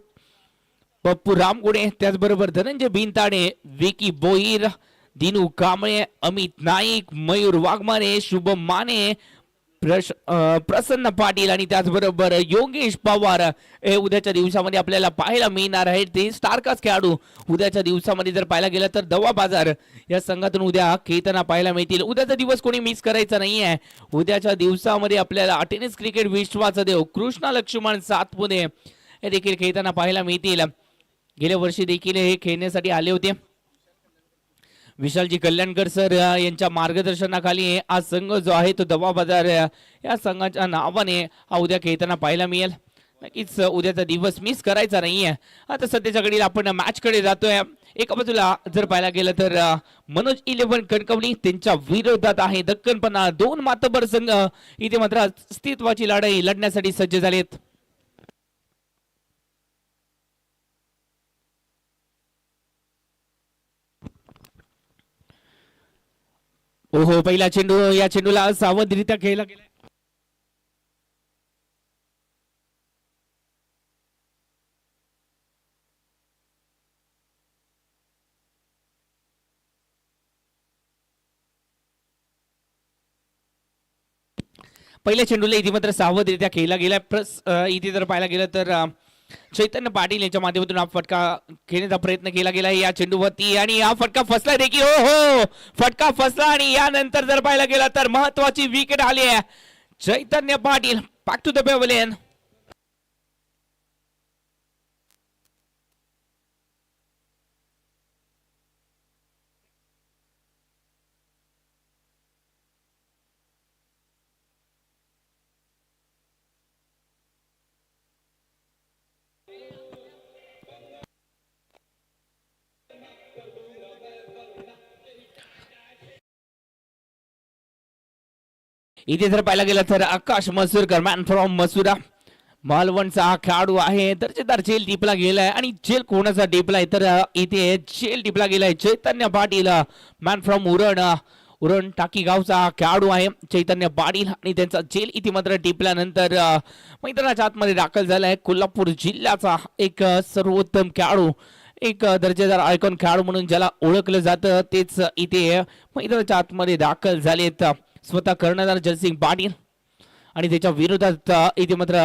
पप्पू रामगुडे, त्याचबरोबर धनंजय बिनताडे, विकी बोईर, दिनू कांबळे, अमित नाईक, मयूर वाघमारे, शुभम माने, प्रसन्न पाटील आणि त्याचबरोबर योगेश पवार हे उद्याच्या दिवसामध्ये आपल्याला पाहायला मिळणार आहेत. ते स्टारकास्ट खेळाडू उद्याच्या दिवसामध्ये जर पाहायला गेलं तर दवा बाजार या संघातून उद्या खेळताना पाहायला मिळतील. उद्याचा दिवस कोणी मिस करायचा नाहीये. उद्याच्या दिवसामध्ये आपल्याला टेनिस क्रिकेट विश्वाचा देव कृष्णा लक्ष्मण सातपुते हे देखील खेळताना पाहायला मिळतील. गेल्या वर्षी देखील हे खेळण्यासाठी आले होते. विशालजी कल्याणकर सर यांच्या मार्गदर्शनाखाली हा संघ जो आहे तो दवा बाजार या संघाच्या नावाने हा उद्या खेळताना पाहायला मिळेल. नक्कीच उद्याचा दिवस मिस करायचा नाहीये. आता सध्याच्या घडीला आपण मॅच कडे जातोय. एका बाजूला जर पाहायला गेलं तर मनोज 11 कणकवली त्यांच्या विरोधात आहे दक्कनपणा. 2 मातबर संघ इथे मात्र अस्तित्वाची लढाई लढण्यासाठी सज्ज झालेत. ओहो पहिला चेंडू, या चेंडूला सावधरित्या खेळला गेला. पहिल्या चेंडूला इथे मात्र सावधरित्या खेळला गेला. प्लस इथे जर पाहायला गेलं तर चैतन्य पाटील यांच्या माध्यमातून हा फटका खेळण्याचा प्रयत्न केला गेला या चेंडूवरती आणि हा फटका फसला देखील. हो हो, फटका फसला आणि यानंतर जर पाहायला गेला तर महत्वाची विकेट आली आहे. Chaitanya Patil back to the pavilion. इथे जर पाहायला गेलं तर आकाश मसूरकर मॅन फ्रॉम मसुरा मालवणचा हा खेळाडू आहे. दर्जेदार जेल टिपला गेलाय आणि जेल कोणाचा टिपलाय तर इथे जेल टिपला गेलाय चैतन्य पाटील मॅन फ्रॉम उरण टाकी गावचा हा खेळाडू आहे चैतन्य पाटील आणि त्यांचा जेल इथे मात्र टिपल्यानंतर मैदानाच्या आतमध्ये दाखल झालाय. कोल्हापूर जिल्ह्याचा एक सर्वोत्तम खेळाडू, एक दर्जेदार आयकॉन खेळाडू म्हणून ज्याला ओळखलं जातं तेच इथे मैदानाच्या आतमध्ये दाखल झालेत. स्वतः कर्णधार जयसिंग पाटील आणि त्याच्या विरोधात इथे मात्र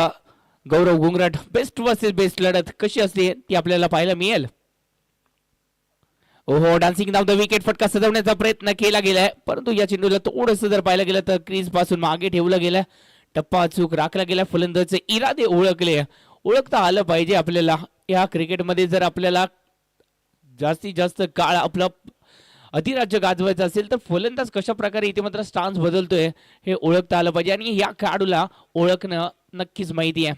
गौरव गुंगरट. बेस्ट वर्सेस बेस्ट लढत कशी असते ती आपल्याला पाहायला मिळेल. ओहो, डान्सिंग डाऊन द विकेट, फटका सजवण्याचा प्रयत्न केला गेलाय परंतु या चेंडूला थोडंसं जर पाहायला गेलं तर क्रीज पासून मागे ठेवलं गेलं. टप्पा चूक राखला गेला. फलंदाजचे इरादे ओळखता आलं पाहिजे आपल्याला. या क्रिकेटमध्ये जर आपल्याला जास्तीत जास्त काळ आपलं अधिराज्य गाजवायचं असेल तर फलंदाज कशा प्रकारे इथे मात्र स्टान्स बदलतोय हे ओळखता आलं पाहिजे आणि या खेळाडूला ओळखणं नक्कीच माहिती आहे.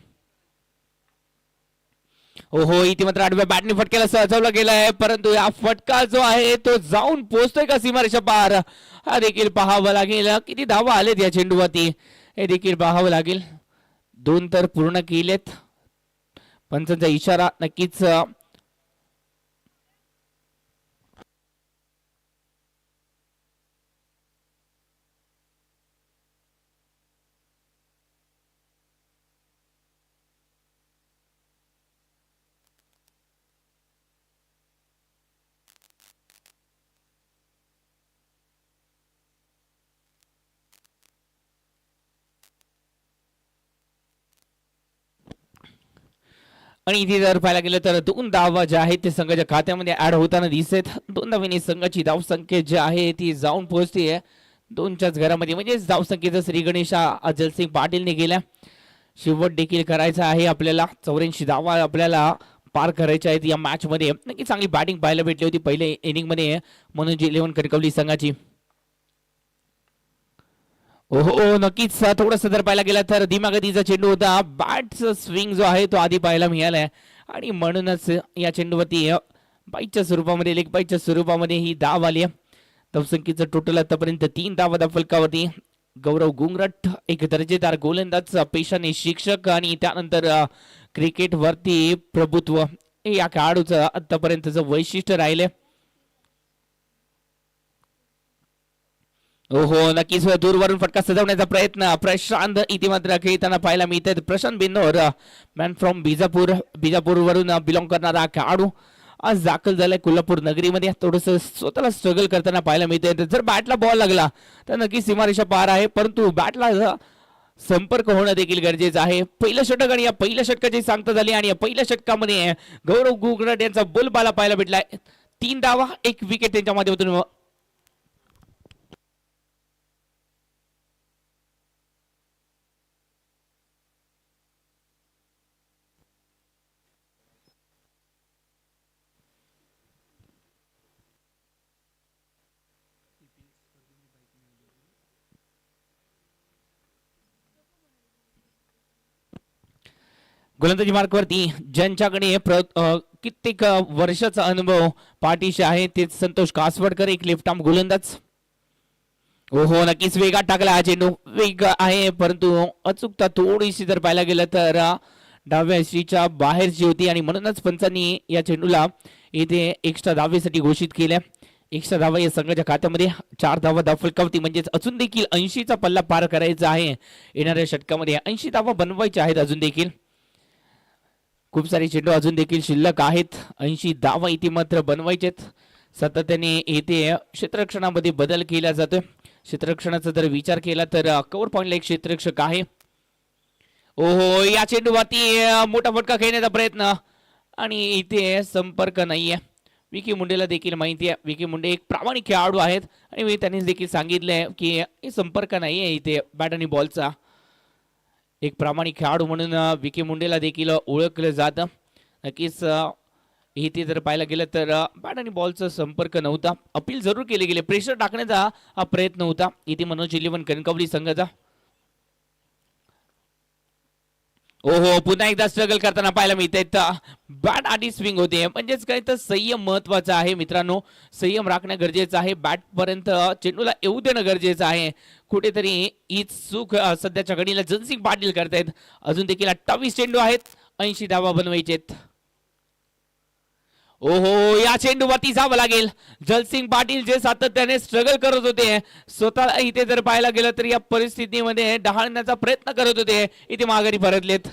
ओहो, इथे मात्र आडव्या बॅटने फटक्याला सजवला गेलाय परंतु हा फटका जो आहे तो जाऊन पोहोचतोय का सीमारेषा पार हा देखील पाहावं लागेल. किती धावा आलेत या चेंडूवरती हे देखील पाहावं लागेल. 2 तर पूर्ण केलेत. पंचांचा इशारा नक्कीच आणि इथे जर पाहायला गेलं तर 2 धावा ज्या आहेत ते संघाच्या खात्यामध्ये ऍड होताना दिसत. 2 धावांनी संघाची धावसंख्या जी आहे ती जाऊन पोहोचते 2च्याच घरामध्ये. म्हणजे धावसंख्येचा श्री गणेश अजलसिंग पाटीलने केल्या. शेवट देखील करायचा आहे आपल्याला. 84 धावा आपल्याला पार करायच्या आहेत या मॅच मध्ये. नक्की चांगली बॅटिंग पाहायला भेटली होती पहिल्या इनिंग मध्ये मनोज 11 कणकवली संघाची. ओहो, नक्कीच थोडंसं जर पाहायला गेला तर धीमागतीचा चेंडू होता. बॅटचा स्विंग जो आहे तो आधी पाहायला मिळालाय आणि म्हणूनच या चेंडूवरती बाईच्या स्वरूपामध्ये लेग बाईच्या स्वरूपामध्ये ही धाव आली आहे. धावसंख्येचं टोटल आतापर्यंत 3 धावा फलकावरती. गौरव गुंगरट एक दर्जेदार गोलंदाज, पेशाने शिक्षक आणि त्यानंतर क्रिकेट वरती प्रभुत्व हे या खेळाडूचं आतापर्यंतचं वैशिष्ट्य राहिले. ओहो, नक्कीच दूरवरून फटका सजवण्याचा प्रयत्न प्रशांत इथे मात्र खेळताना पाहायला मिळतात. प्रशांत बिंदोर मॅन फ्रॉम बिजापूर वरून बिलॉंग करणारा खेळाडू आज दाखल झालाय कोल्हापूर नगरीमध्ये. थोडस स्वतःला स्ट्रगल करताना पाहायला मिळतंय. जर बॅटला बॉल लागला तर नक्कीच सीमारेषा पार आहे परंतु बॅटला संपर्क होणं देखील गरजेचं आहे. पहिलं षटक आणि या पहिल्या षटकाची सांगता झाली आणि या पहिल्या षटकामध्ये गौरव गुगरट यांचा बोलबाला पाहायला भेटलाय. 3 धावा 1 विकेट त्यांच्या माध्यमातून. गोलंदाजी मार्कवरती ज्यांच्याकडे कित्येक वर्षाचा अनुभव पाठीशी आहे ते संतोष कासवडकर, एक लेफ्ट आर्म गोलंदाज. ओहो, नक्कीच वेगात टाकला हा चेंडू. वेग आहे परंतु अचूकता थोडीशी जर पाहायला गेलं तर डाव्या यष्टीच्या बाहेरची होती आणि म्हणूनच पंचांनी या चेंडूला इथे एक्स्ट्रा धावेसाठी घोषित केल्या. एक्स्ट्रा धावा या संघाच्या खात्यामध्ये. 4 धावा फलकावती म्हणजेच अजून देखील 80चा पल्ला पार करायचा आहे येणाऱ्या षटकामध्ये. 80 धावा बनवायच्या आहेत अजून देखील. खूप सारे चेंडू अजून देखील शिल्लक आहेत. 80 धावा इथे मात्र बनवायचेत. सातत्याने येथे क्षेत्ररक्षणामध्ये बदल केला जातोय. क्षेत्ररक्षणाचा जर विचार केला तर कव्हर पॉइंटला एक क्षेत्ररक्षक आहे. ओहो, या चेंडूवरती मोठा फटका खेळण्याचा प्रयत्न आणि इथे संपर्क नाहीये. विकी मुंडेला देखील माहिती आहे, विकी मुंडे एक प्रामाणिक खेळाडू आहेत आणि मी त्यांनी देखील सांगितलंय की संपर्क नाहीये इथे बॅट आणि बॉलचा. एक प्रामाणिक खेळाडू म्हणून विकी मुंडेला देखील ओळखलं जातं. नक्कीच इथे जर पाहायला गेलं तर बॅट आणि बॉलचा संपर्क नव्हता. अपील जरूर केले गेले, प्रेशर टाकण्याचा हा प्रयत्न होता इथे मनोज 11 कणकवली संघाचा. ओहो, पुन्हा एकदा स्ट्रगल करताना पाहायला मिळते. बॅट आधी स्विंग होते, म्हणजेच काय तर संयम महत्वाचा आहे मित्रांनो. संयम राखणं गरजेचं आहे. बॅट पर्यंत चेंडूला येऊ देणं गरजेचं आहे. कुठेतरी हीच चूक सध्याच्या घडीला जनसिंग पाटील करतायत. अजून देखील 28 चेंडू आहेत, 80 धावा बनवायचेत. ओहो, या चेंडूवरती जावं लागेल. जलसिंग पाटील जे सातत्याने स्ट्रगल करत होते, स्वतः इथे जर पाहायला गेलं तर या परिस्थितीमध्ये डहाळण्याचा प्रयत्न करत होते, इथे माघारी परतलेत.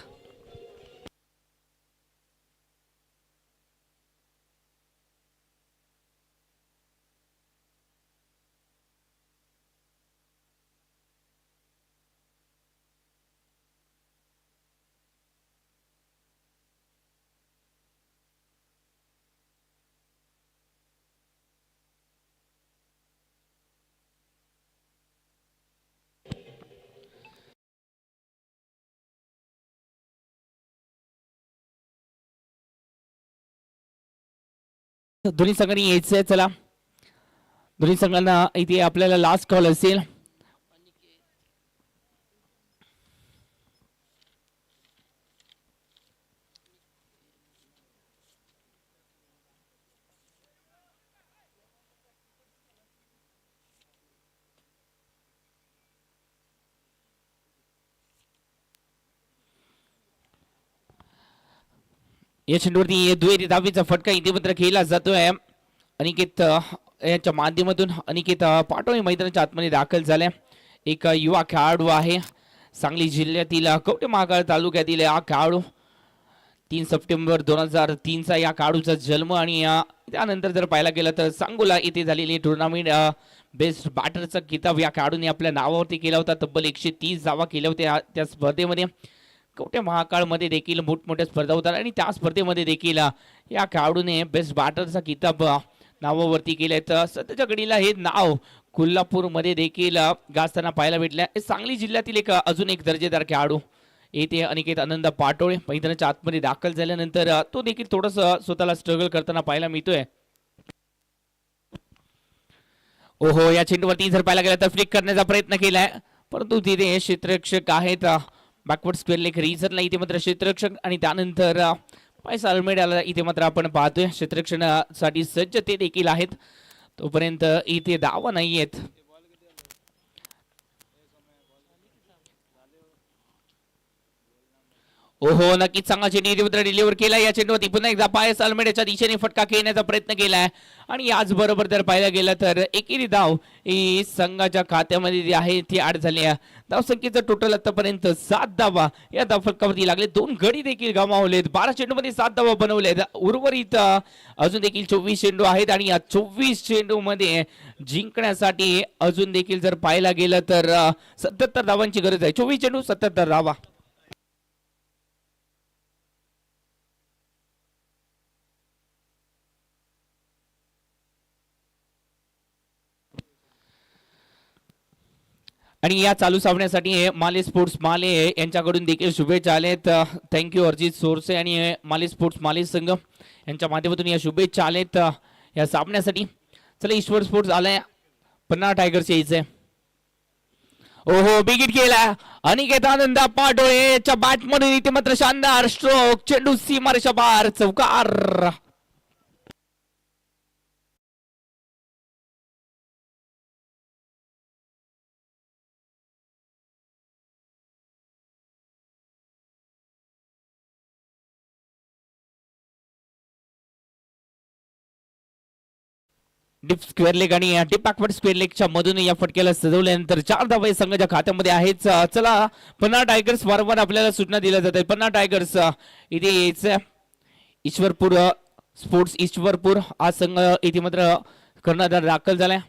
दोन्ही संघांनी यायचंय. चला, दोन्ही संघांना इथे आपल्याला लास्ट कॉल असेल. या चेंडूवरती दुहेरी धावेचा फटका इथे मात्र खेळला जातोय. अनिकेत यांच्या माध्यमातून अनिकेत पाटोळे मैदानाच्या आतमध्ये दाखल झाले. एक युवा खेळाडू आहे, सांगली जिल्ह्यातील कवठे महाकाळ तालुक्यातील हा खेळाडू. 3 सप्टेंबर 2003 या खेळाडूचा जन्म आणि त्यानंतर जर पाहायला गेलं तर सांगोला येथे झालेली टुर्नामेंट बेस्ट बॅटरचा किताब या खेळाडूने आपल्या नावावरती केला होता. तब्बल 130 धावा केल्या होत्या त्या स्पर्धेमध्ये. कवठे महाकाळमध्ये देखील मोठमोठ्या स्पर्धा होतात आणि त्या स्पर्धेमध्ये देखील या खेळाडूने बेस्ट बॅटरचा किताब नावावरती केलंय. तर सध्याच्या घडीला हे नाव कोल्हापूरमध्ये देखील गाजताना पाहायला भेटलं. सांगली जिल्ह्यातील एक अजून एक दर्जेदार खेळाडू येथे अनिकेत आनंद पाटोळे मैदानाच्या आतमध्ये दाखल झाल्यानंतर तो देखील थोडस स्वतःला स्ट्रगल करताना पाहायला मिळतोय. ओहो, या चेंडूवरती जर पाहायला गेलं तर फ्लिक करण्याचा प्रयत्न केलाय, परंतु तिथे क्षेत्ररक्षक आहेत. बॅकवर्ड स्क्वेअर लेग रिझरला इथे मात्र क्षेत्ररक्षक आणि त्यानंतर पैसा अल्मेडाला इथे मात्र आपण पाहतोय क्षेत्ररक्षणासाठी सज्ज ते देखील आहेत. तोपर्यंत इथे धावा नाहीयेत. ओहो, नक्कीच चांगला चेंडू डिलिव्हर केला. या चेंडूवरती पुन्हा एकदा पायस अल्मेडाच्या दिशेने फटका खेळण्याचा प्रयत्न केलाय आणि याचबरोबर जर पाहायला गेलं तर एकेरी धाव ही संघाच्या खात्यामध्ये जी आहे ती ऍड झाली आहे. धावसंख्येचं टोटल आतापर्यंत 7 धावा या धावफलकावरती लागले. 2 गडी देखील गमावलेत. 12 चेंडूमध्ये 7 धावा बनवलेत. उर्वरित अजून देखील 24 चेंडू आहेत आणि या 24 चेंडू मध्ये जिंकण्यासाठी अजून देखील जर पाहायला गेलं तर 77 धावांची गरज आहे. 24 चेंडू 77 धावा. आणि या चालू सामन्यासाठी माले स्पोर्ट्स माले यांच्याकडून देखील शुभेच्छा आलेत. थँक्यू अरिजित सोरसे आणि माले स्पोर्ट्स माले संघ यांच्या माध्यमातून या शुभेच्छा आलेत या सामन्यासाठी. चला, ईश्वर स्पोर्ट्स आलाय, पन्ना टायगर्स यायचंय. ओहो, बिगिट केला अनिकेत आनंद पाटोळेच्या बॅटमधून इथे मात्र शानदार स्ट्रोक. चेंडू सीमारेषा बार, चौकार. डिप स्क्वेअर लेग आणि डिप बॅकवर्ड स्क्वेअर लेगच्या मधून या फटक्याला सजवल्यानंतर 4 धावा संघाच्या खात्यामध्ये आहेत. चला, पन्ना टायगर्स वारंवार आपल्याला सूचना दिल्या जातात. पन्ना टायगर्स इथे यायचं. ईश्वरपूर स्पोर्ट्स ईश्वरपूर हा संघ इथे मात्र कर्णधार दाखल झालाय.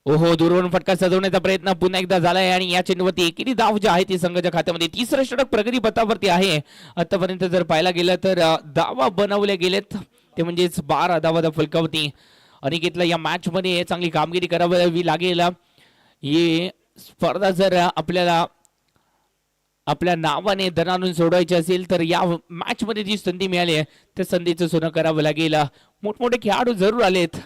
ओहो, दूरवरून फटका सजवण्याचा प्रयत्न पुन्हा एकदा झालाय आणि या चेंडूवरती किती धाव जे आहे ती संघाच्या खात्यामध्ये तिसरं षटक प्रगती पथावरती आहे. आतापर्यंत जर पाहायला गेलं तर धावा बनवले गेलेत ते म्हणजेच 12 धावा त्या फलकावरती. अनिकेतला या मॅच मध्ये चांगली कामगिरी करावी लागेल. ही स्पर्धा जर आपल्याला आपल्या नावाने दणानून सोडवायची असेल तर या मॅच मध्ये जी संधी मिळाली आहे त्या संधीचं सोनं करावं लागेल. मोठमोठे खेळाडू जरूर आलेत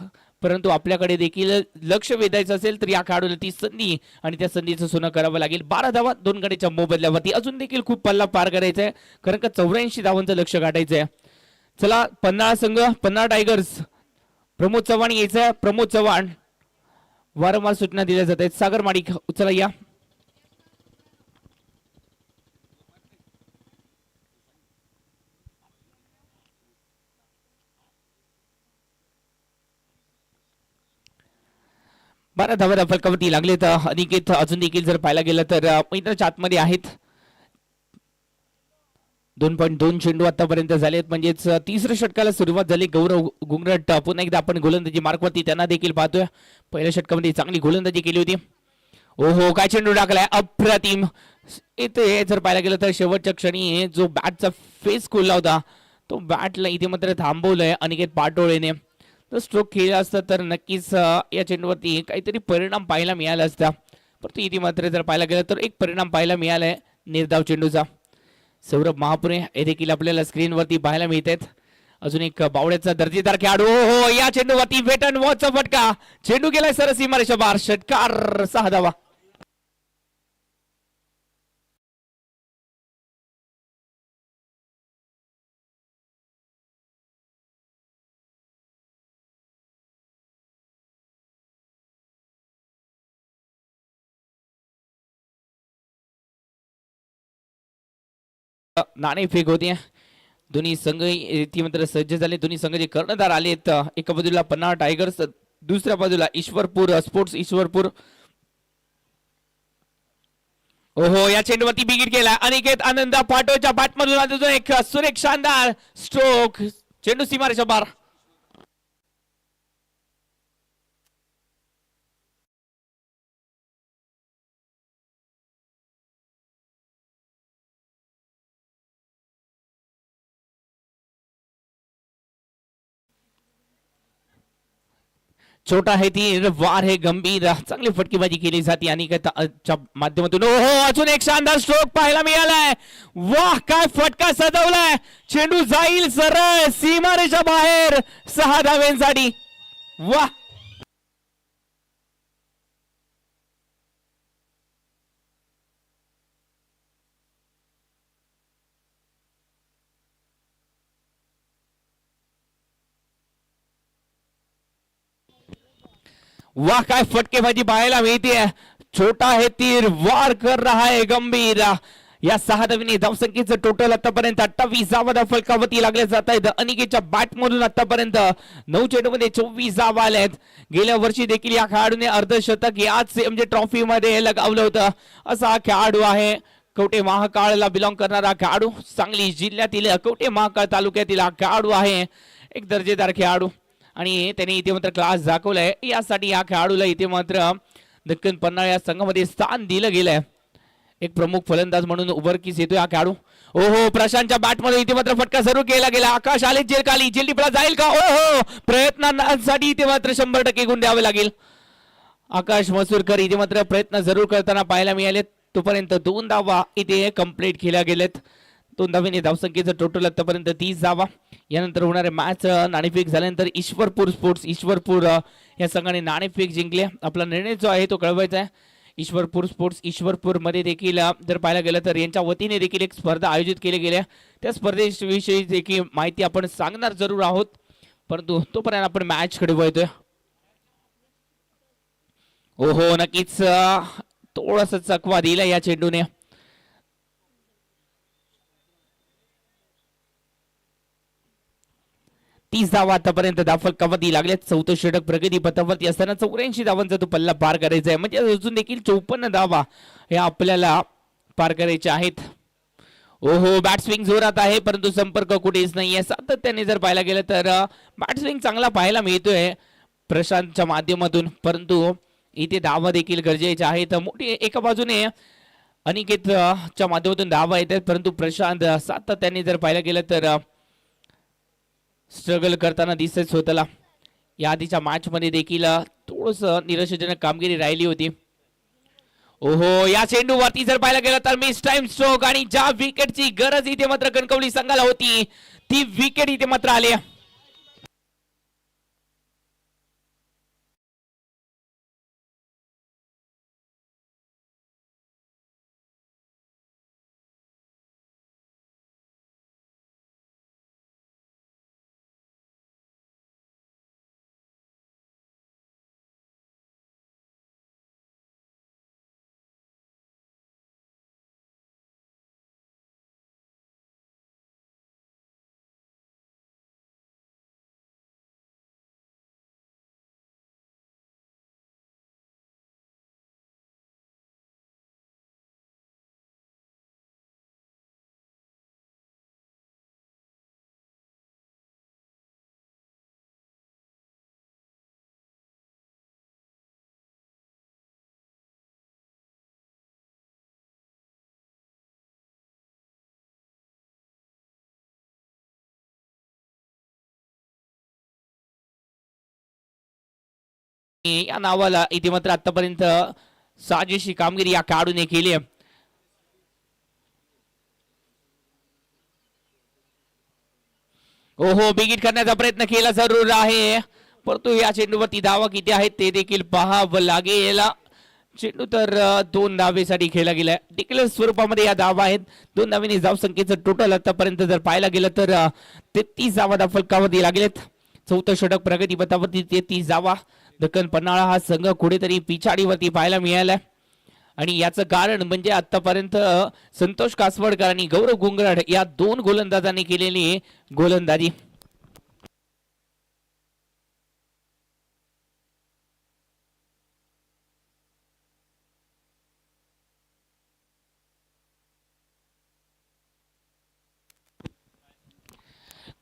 परंतु आपल्याकडे देखील लक्ष वेधायचं असेल तर या खेळाडूला ती संधी आणि त्या संधीचं सोनं करावं लागेल. 12 धावा 2 गड्याच्या मोबदल्यावरती अजून देखील खूप पल्ला पार करायचा आहे कारण का 84 धावांचं लक्ष गाठायचं आहे. चला पन्हाळा संघ, पन्हाळा टायगर्स, प्रमोद चव्हाण यायचं. प्रमोद चव्हाण वारंवार सूचना दिल्या जात आहेत. सागर माडिक उचला या. बारा धावा फलकावरती लागले तर अनिकेत अजून देखील जर पाहायला गेलं तर मैदानाच्या आतमध्ये आहेत. 2.2 चेंडू आतापर्यंत झालेत म्हणजेच तिसऱ्या षटकाला सुरुवात झाली. गौरव गुंगरट पुन्हा एकदा आपण गोलंदाजी मार्कवरती त्यांना देखील पाहतोय. पहिल्या षटकामध्ये चांगली गोलंदाजी केली होती. ओहो, काय चेंडू टाकलाय, अप्रतिम. इथे जर पाहायला गेलं तर शेवटच्या क्षणी जो बॅटचा फेस खोलला होता तो बॅटला इथे मात्र थांबवलंय अनिकेत पाटोळेने. तर स्ट्रोक खेळला असता तर नक्कीच या चेंडूवरती काहीतरी परिणाम पाहायला मिळाला असता परंतु इथे मात्र जर पाहायला गेलं तर एक परिणाम पाहायला मिळालाय निर्धाव चेंडूचा. सौरभ महापुरे हे देखील आपल्याला स्क्रीनवरती पाहायला मिळत आहेत. अजून एक बावड्याचा दर्जेदार खेळाडू. हो, या चेंडूवरती वेट अँड वॉचचा फटका. चेंडू गेलाय सरस सीमारेषा बाहेर. षटकार 6 धावा. नाणेफेक होते. दोन्ही संघ ती मात्र सज्ज झाले. दोन्ही संघ जे कर्णधार आलेत एका बाजूला पन्हाळा टायगर्स, दुसऱ्या बाजूला ईश्वरपूर स्पोर्ट्स ईश्वरपूर. ओहो, या चेंडूवरती बिगिट केला अनिकेत आनंद पाटोच्या बॅटमधून अजून एक सुरेख शानदार स्ट्रोक. चेंडू सीमारेषा बार. छोटा आहे ती वार हे गंभीर चांगली फटकेबाजी केली जाते आणि माध्यमातून. ओहो, अजून एक शानदार स्ट्रोक पाहायला मिळालाय. वाह, काय फटका सजवलाय. चेंडू जाईल सरळ सीमारेषा बाहेर 6 धाव्यांसाठी. वाह, वाह, काय फटकेबाजी पाहायला मिळते. छोटा है तीर वार कर रहा है गंभीर. या 6 धावांनी धावसंख्येचं टोटल आतापर्यंत 28 धावा फलकावरती लागले जात आहेत. अनिकेतच्या बॅटमधून आतापर्यंत 9 चेंडूमध्ये 24 धावा आल्यात. गेल्या वर्षी देखील या खेळाडूने अर्धशतक याच म्हणजे ट्रॉफी मध्ये लगावलं होतं. असा हा खेळाडू आहे. कवठे महाकाळला बिलॉंग करणारा खेळाडू. सांगली जिल्ह्यातील कवठे महाकाळ तालुक्यातील हा खेळाडू आहे. एक दर्जेदार खेळाडू आणि त्याने इथे मात्र क्लास दाखवलाय. यासाठी या खेळाडूला इथे मात्र दक्कन पन्हाळा या संघामध्ये स्थान दिलं गेलंय. एक प्रमुख फलंदाज म्हणून उभरकीस येतोय हा खेळाडू. ओहो, प्रशांतच्या बॅटमध्ये इथे मात्र फटका सुरू केला गेला. आकाश आले जेल खाली. जेल टिपला जाईल का? ओहो, प्रयत्नांसाठी इथे मात्र 100% गुण द्यावे लागेल. आकाश मसूरकर इथे मात्र प्रयत्न जरूर करताना पाहायला मिळालेत. तोपर्यंत 2 धावा इथे कंप्लीट केल्या गेलेत. 2 धावांनी धावसंख्येचं टोटल आतापर्यंत 30 धावा. यानंतर होणारे मॅच नाणेफेक झाल्यानंतर ईश्वरपूर स्पोर्ट्स ईश्वरपूर या संघाने नाणेफेक जिंकले. आपला निर्णय जो आहे तो कळवायचा आहे. ईश्वरपूर स्पोर्ट्स ईश्वरपूर मध्ये देखील जर पाहायला गेलं तर यांच्या वतीने देखील एक स्पर्धा आयोजित केली गेली. त्या स्पर्धेविषयी देखील माहिती आपण सांगणार जरूर आहोत परंतु तोपर्यंत आपण मॅच कडे वळतोय. ओहो, नक्कीच थोडासा चकवा दिला या चेंडूने. तीस धावा आतापर्यंत दाफल कवती लागल्यात. 14 षटक प्रगती पथावरती असताना 84 धावांचा तो पल्ला पार करायचा आहे. म्हणजे अजून देखील 54 धावा हे आपल्याला पार करायचे आहेत. ओहो, बॅट स्विंग जोरात आहे परंतु संपर्क कुठेच नाहीये. सातत्याने जर पाहायला गेलं तर बॅट स्विंग चांगला पाहायला मिळतोय प्रशांतच्या माध्यमातून परंतु इथे धावा देखील गरजेचे आहेत. मोठी एका बाजूने अनिकेत च्या माध्यमातून धावा येतात, परंतु प्रशांत सातत्याने जर पाहायला गेलं तर स्ट्रगल करताना दिसत स्वतःला. या आधीच्या मॅच मध्ये देखील थोडस निराशाजनक कामगिरी राहिली होती. ओहो, या चेंडूवरती जर पाहायला गेलं तर मिस टाइम स्ट्रोक आणि ज्या विकेटची गरज इथे मात्र कणकवली संघाला होती ती विकेट इथे मात्र आली. या नावाला इथे मात्र आतापर्यंत साजेशी कामगिरी या खेळाडूने केली आहे. ओहो, बिगिट करण्याचा प्रयत्न केला जरूर आहे, परंतु या चेंडूवरती धावा किती आहेत ते देखील पाहावं लागेल. चेंडू तर 2 धावेसाठी खेळला गेलाय. डिक्लेअर स्वरूपामध्ये या धावा आहेत. 2 धावेने धाव संख्येचं टोटल आतापर्यंत जर पाहायला गेलं तर 33 धावा फलकावरती लागलेत. चौथं षटक प्रगतीपथावरती 33 धावा. दक्कन पन्हाळा हा संघ कुठेतरी पिछाडीवरती पाहायला मिळालाय आणि याचं कारण म्हणजे आतापर्यंत संतोष कासवडकर आणि गौरव गुंगरड या 2 गोलंदाजांनी केलेली गोलंदाजी.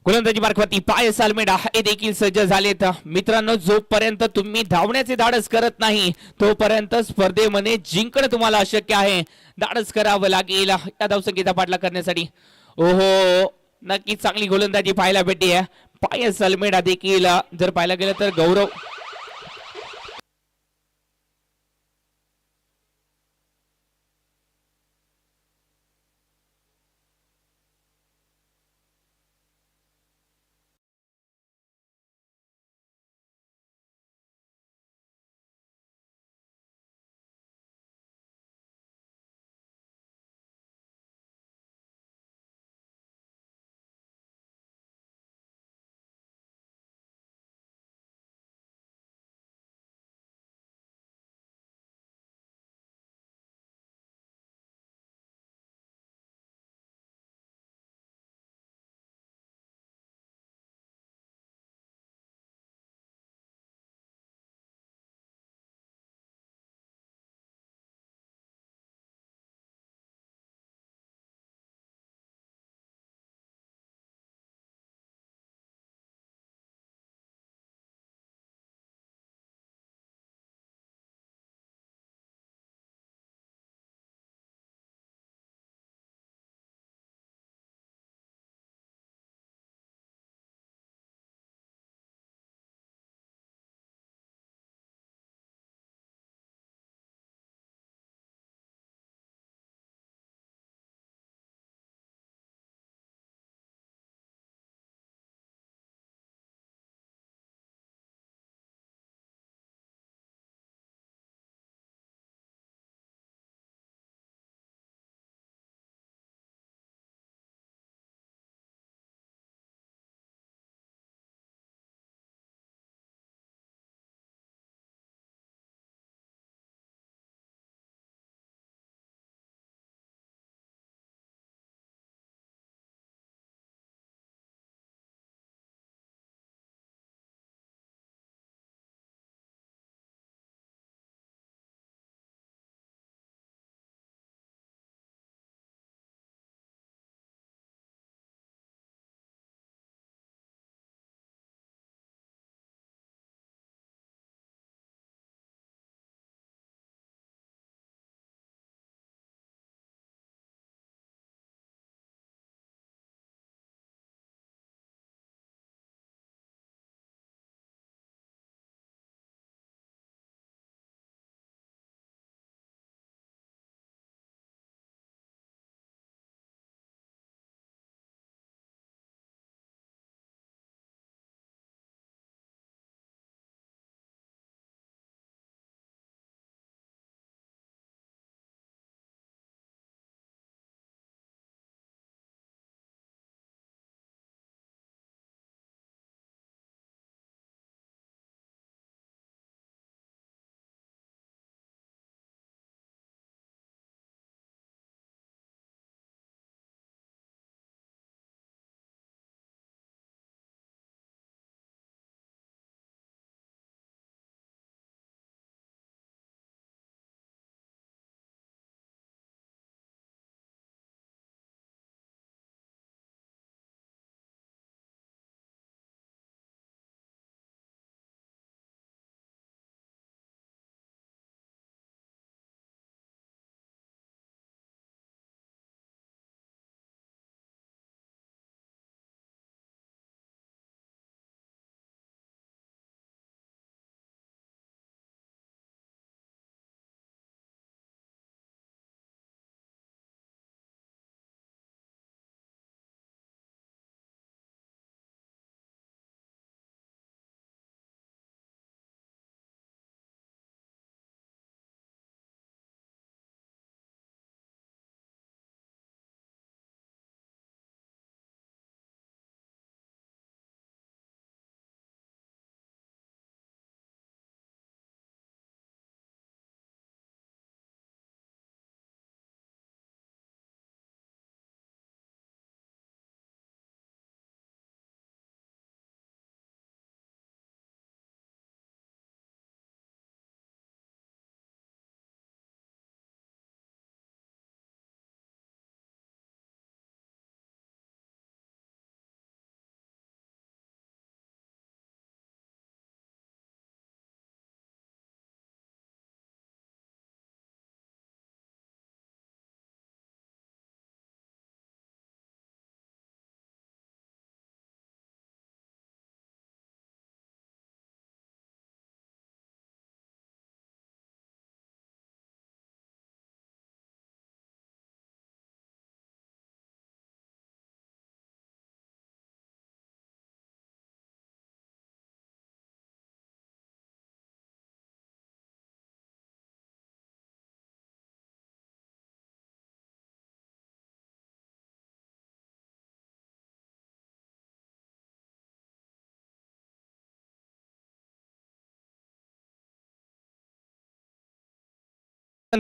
गोलंदाजी मार्गवरती पायस अल्मेडा हे देखील सज्ज झालेत. मित्रांनो, जोपर्यंत तुम्ही धावण्याचे धाडस करत नाही तोपर्यंत स्पर्धेमध्ये जिंकणं तुम्हाला अशक्य आहे. धाडस करावं लागेल या धावसंख्येचा पाठलाग करण्यासाठी. ओहो, नक्कीच चांगली गोलंदाजी पाहायला भेटते. पायस अल्मेडा देखील जर पाहायला गेलं तर गौरव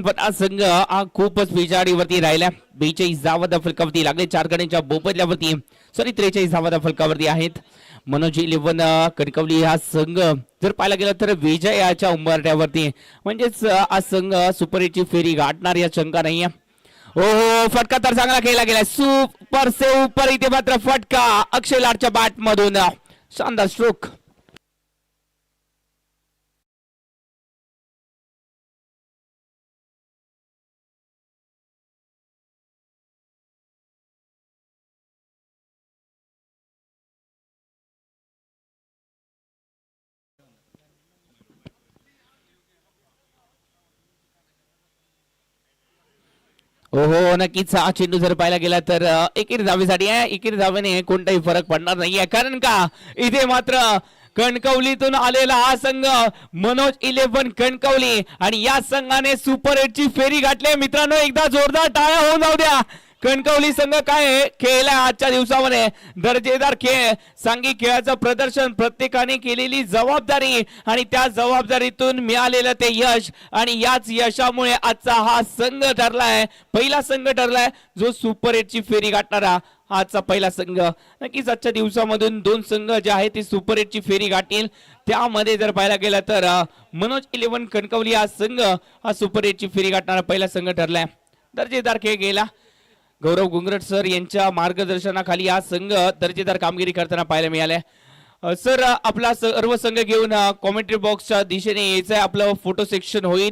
पण हा संघ हा खूपच पिछाडीवरती राहिला. 42 धावा त्या फलकावरती लागले. 4 गड्यांच्या बोबदल्यावरती 43 धावा त्या फलकावरती आहेत. मनोज 11 कणकवली हा संघ जर पाहायला गेला तर विजयाच्या उंबरठ्यावरती, म्हणजेच हा संघ सुपर एटची फेरी गाठणार या शंका नाहीये. हो, फटका तर चांगला खेळला गेला. सुपर सुपर इथे मात्र फटका अक्षय लाडच्या बॅट मधून, शानदार स्ट्रोक. हो नक्कीच हा चेंडू जर पाहायला गेला तर एकेरी धावेसाठी आहे. एकेरी धावेने कोणताही फरक पडणार नाहीये, कारण का इथे मात्र कणकवलीतून आलेला हा संघ मनोज 11 कणकवली आणि या संघाने सुपर एटची फेरी गाठली. मित्रांनो, एकदा जोरदार टाळ्या होऊन जाऊ द्या. कणकवली संघ काय खेळला आजच्या दिवसामध्ये, दर्जेदार खेळ, सांघिक खेळाचं प्रदर्शन, प्रत्येकाने केलेली जबाबदारी आणि त्या जबाबदारीतून मिळालेलं ते यश, आणि याच यशामुळे आजचा हा संघ ठरलाय, पहिला संघ ठरलाय जो सुपर एटची फेरी गाठणारा आजचा पहिला संघ. नक्कीच आजच्या दिवसामधून 2 संघ जे आहेत ते सुपर एटची फेरी गाठतील. त्यामध्ये जर पाहायला गेला तर मनोज 11 कणकवली हा संघ हा सुपर एटची फेरी गाठणारा पहिला संघ ठरलाय. दर्जेदार खेळ गेला. गौरव गुंगरट सर यांच्या मार्गदर्शनाखाली हा संघ दर्जेदार कामगिरी करताना पाहायला मिळाले. सर, आपला सर्व संघ घेऊन कॉमेंट्री बॉक्सच्या दिशेने यायचंय. आपलं फोटो सेक्शन होईल.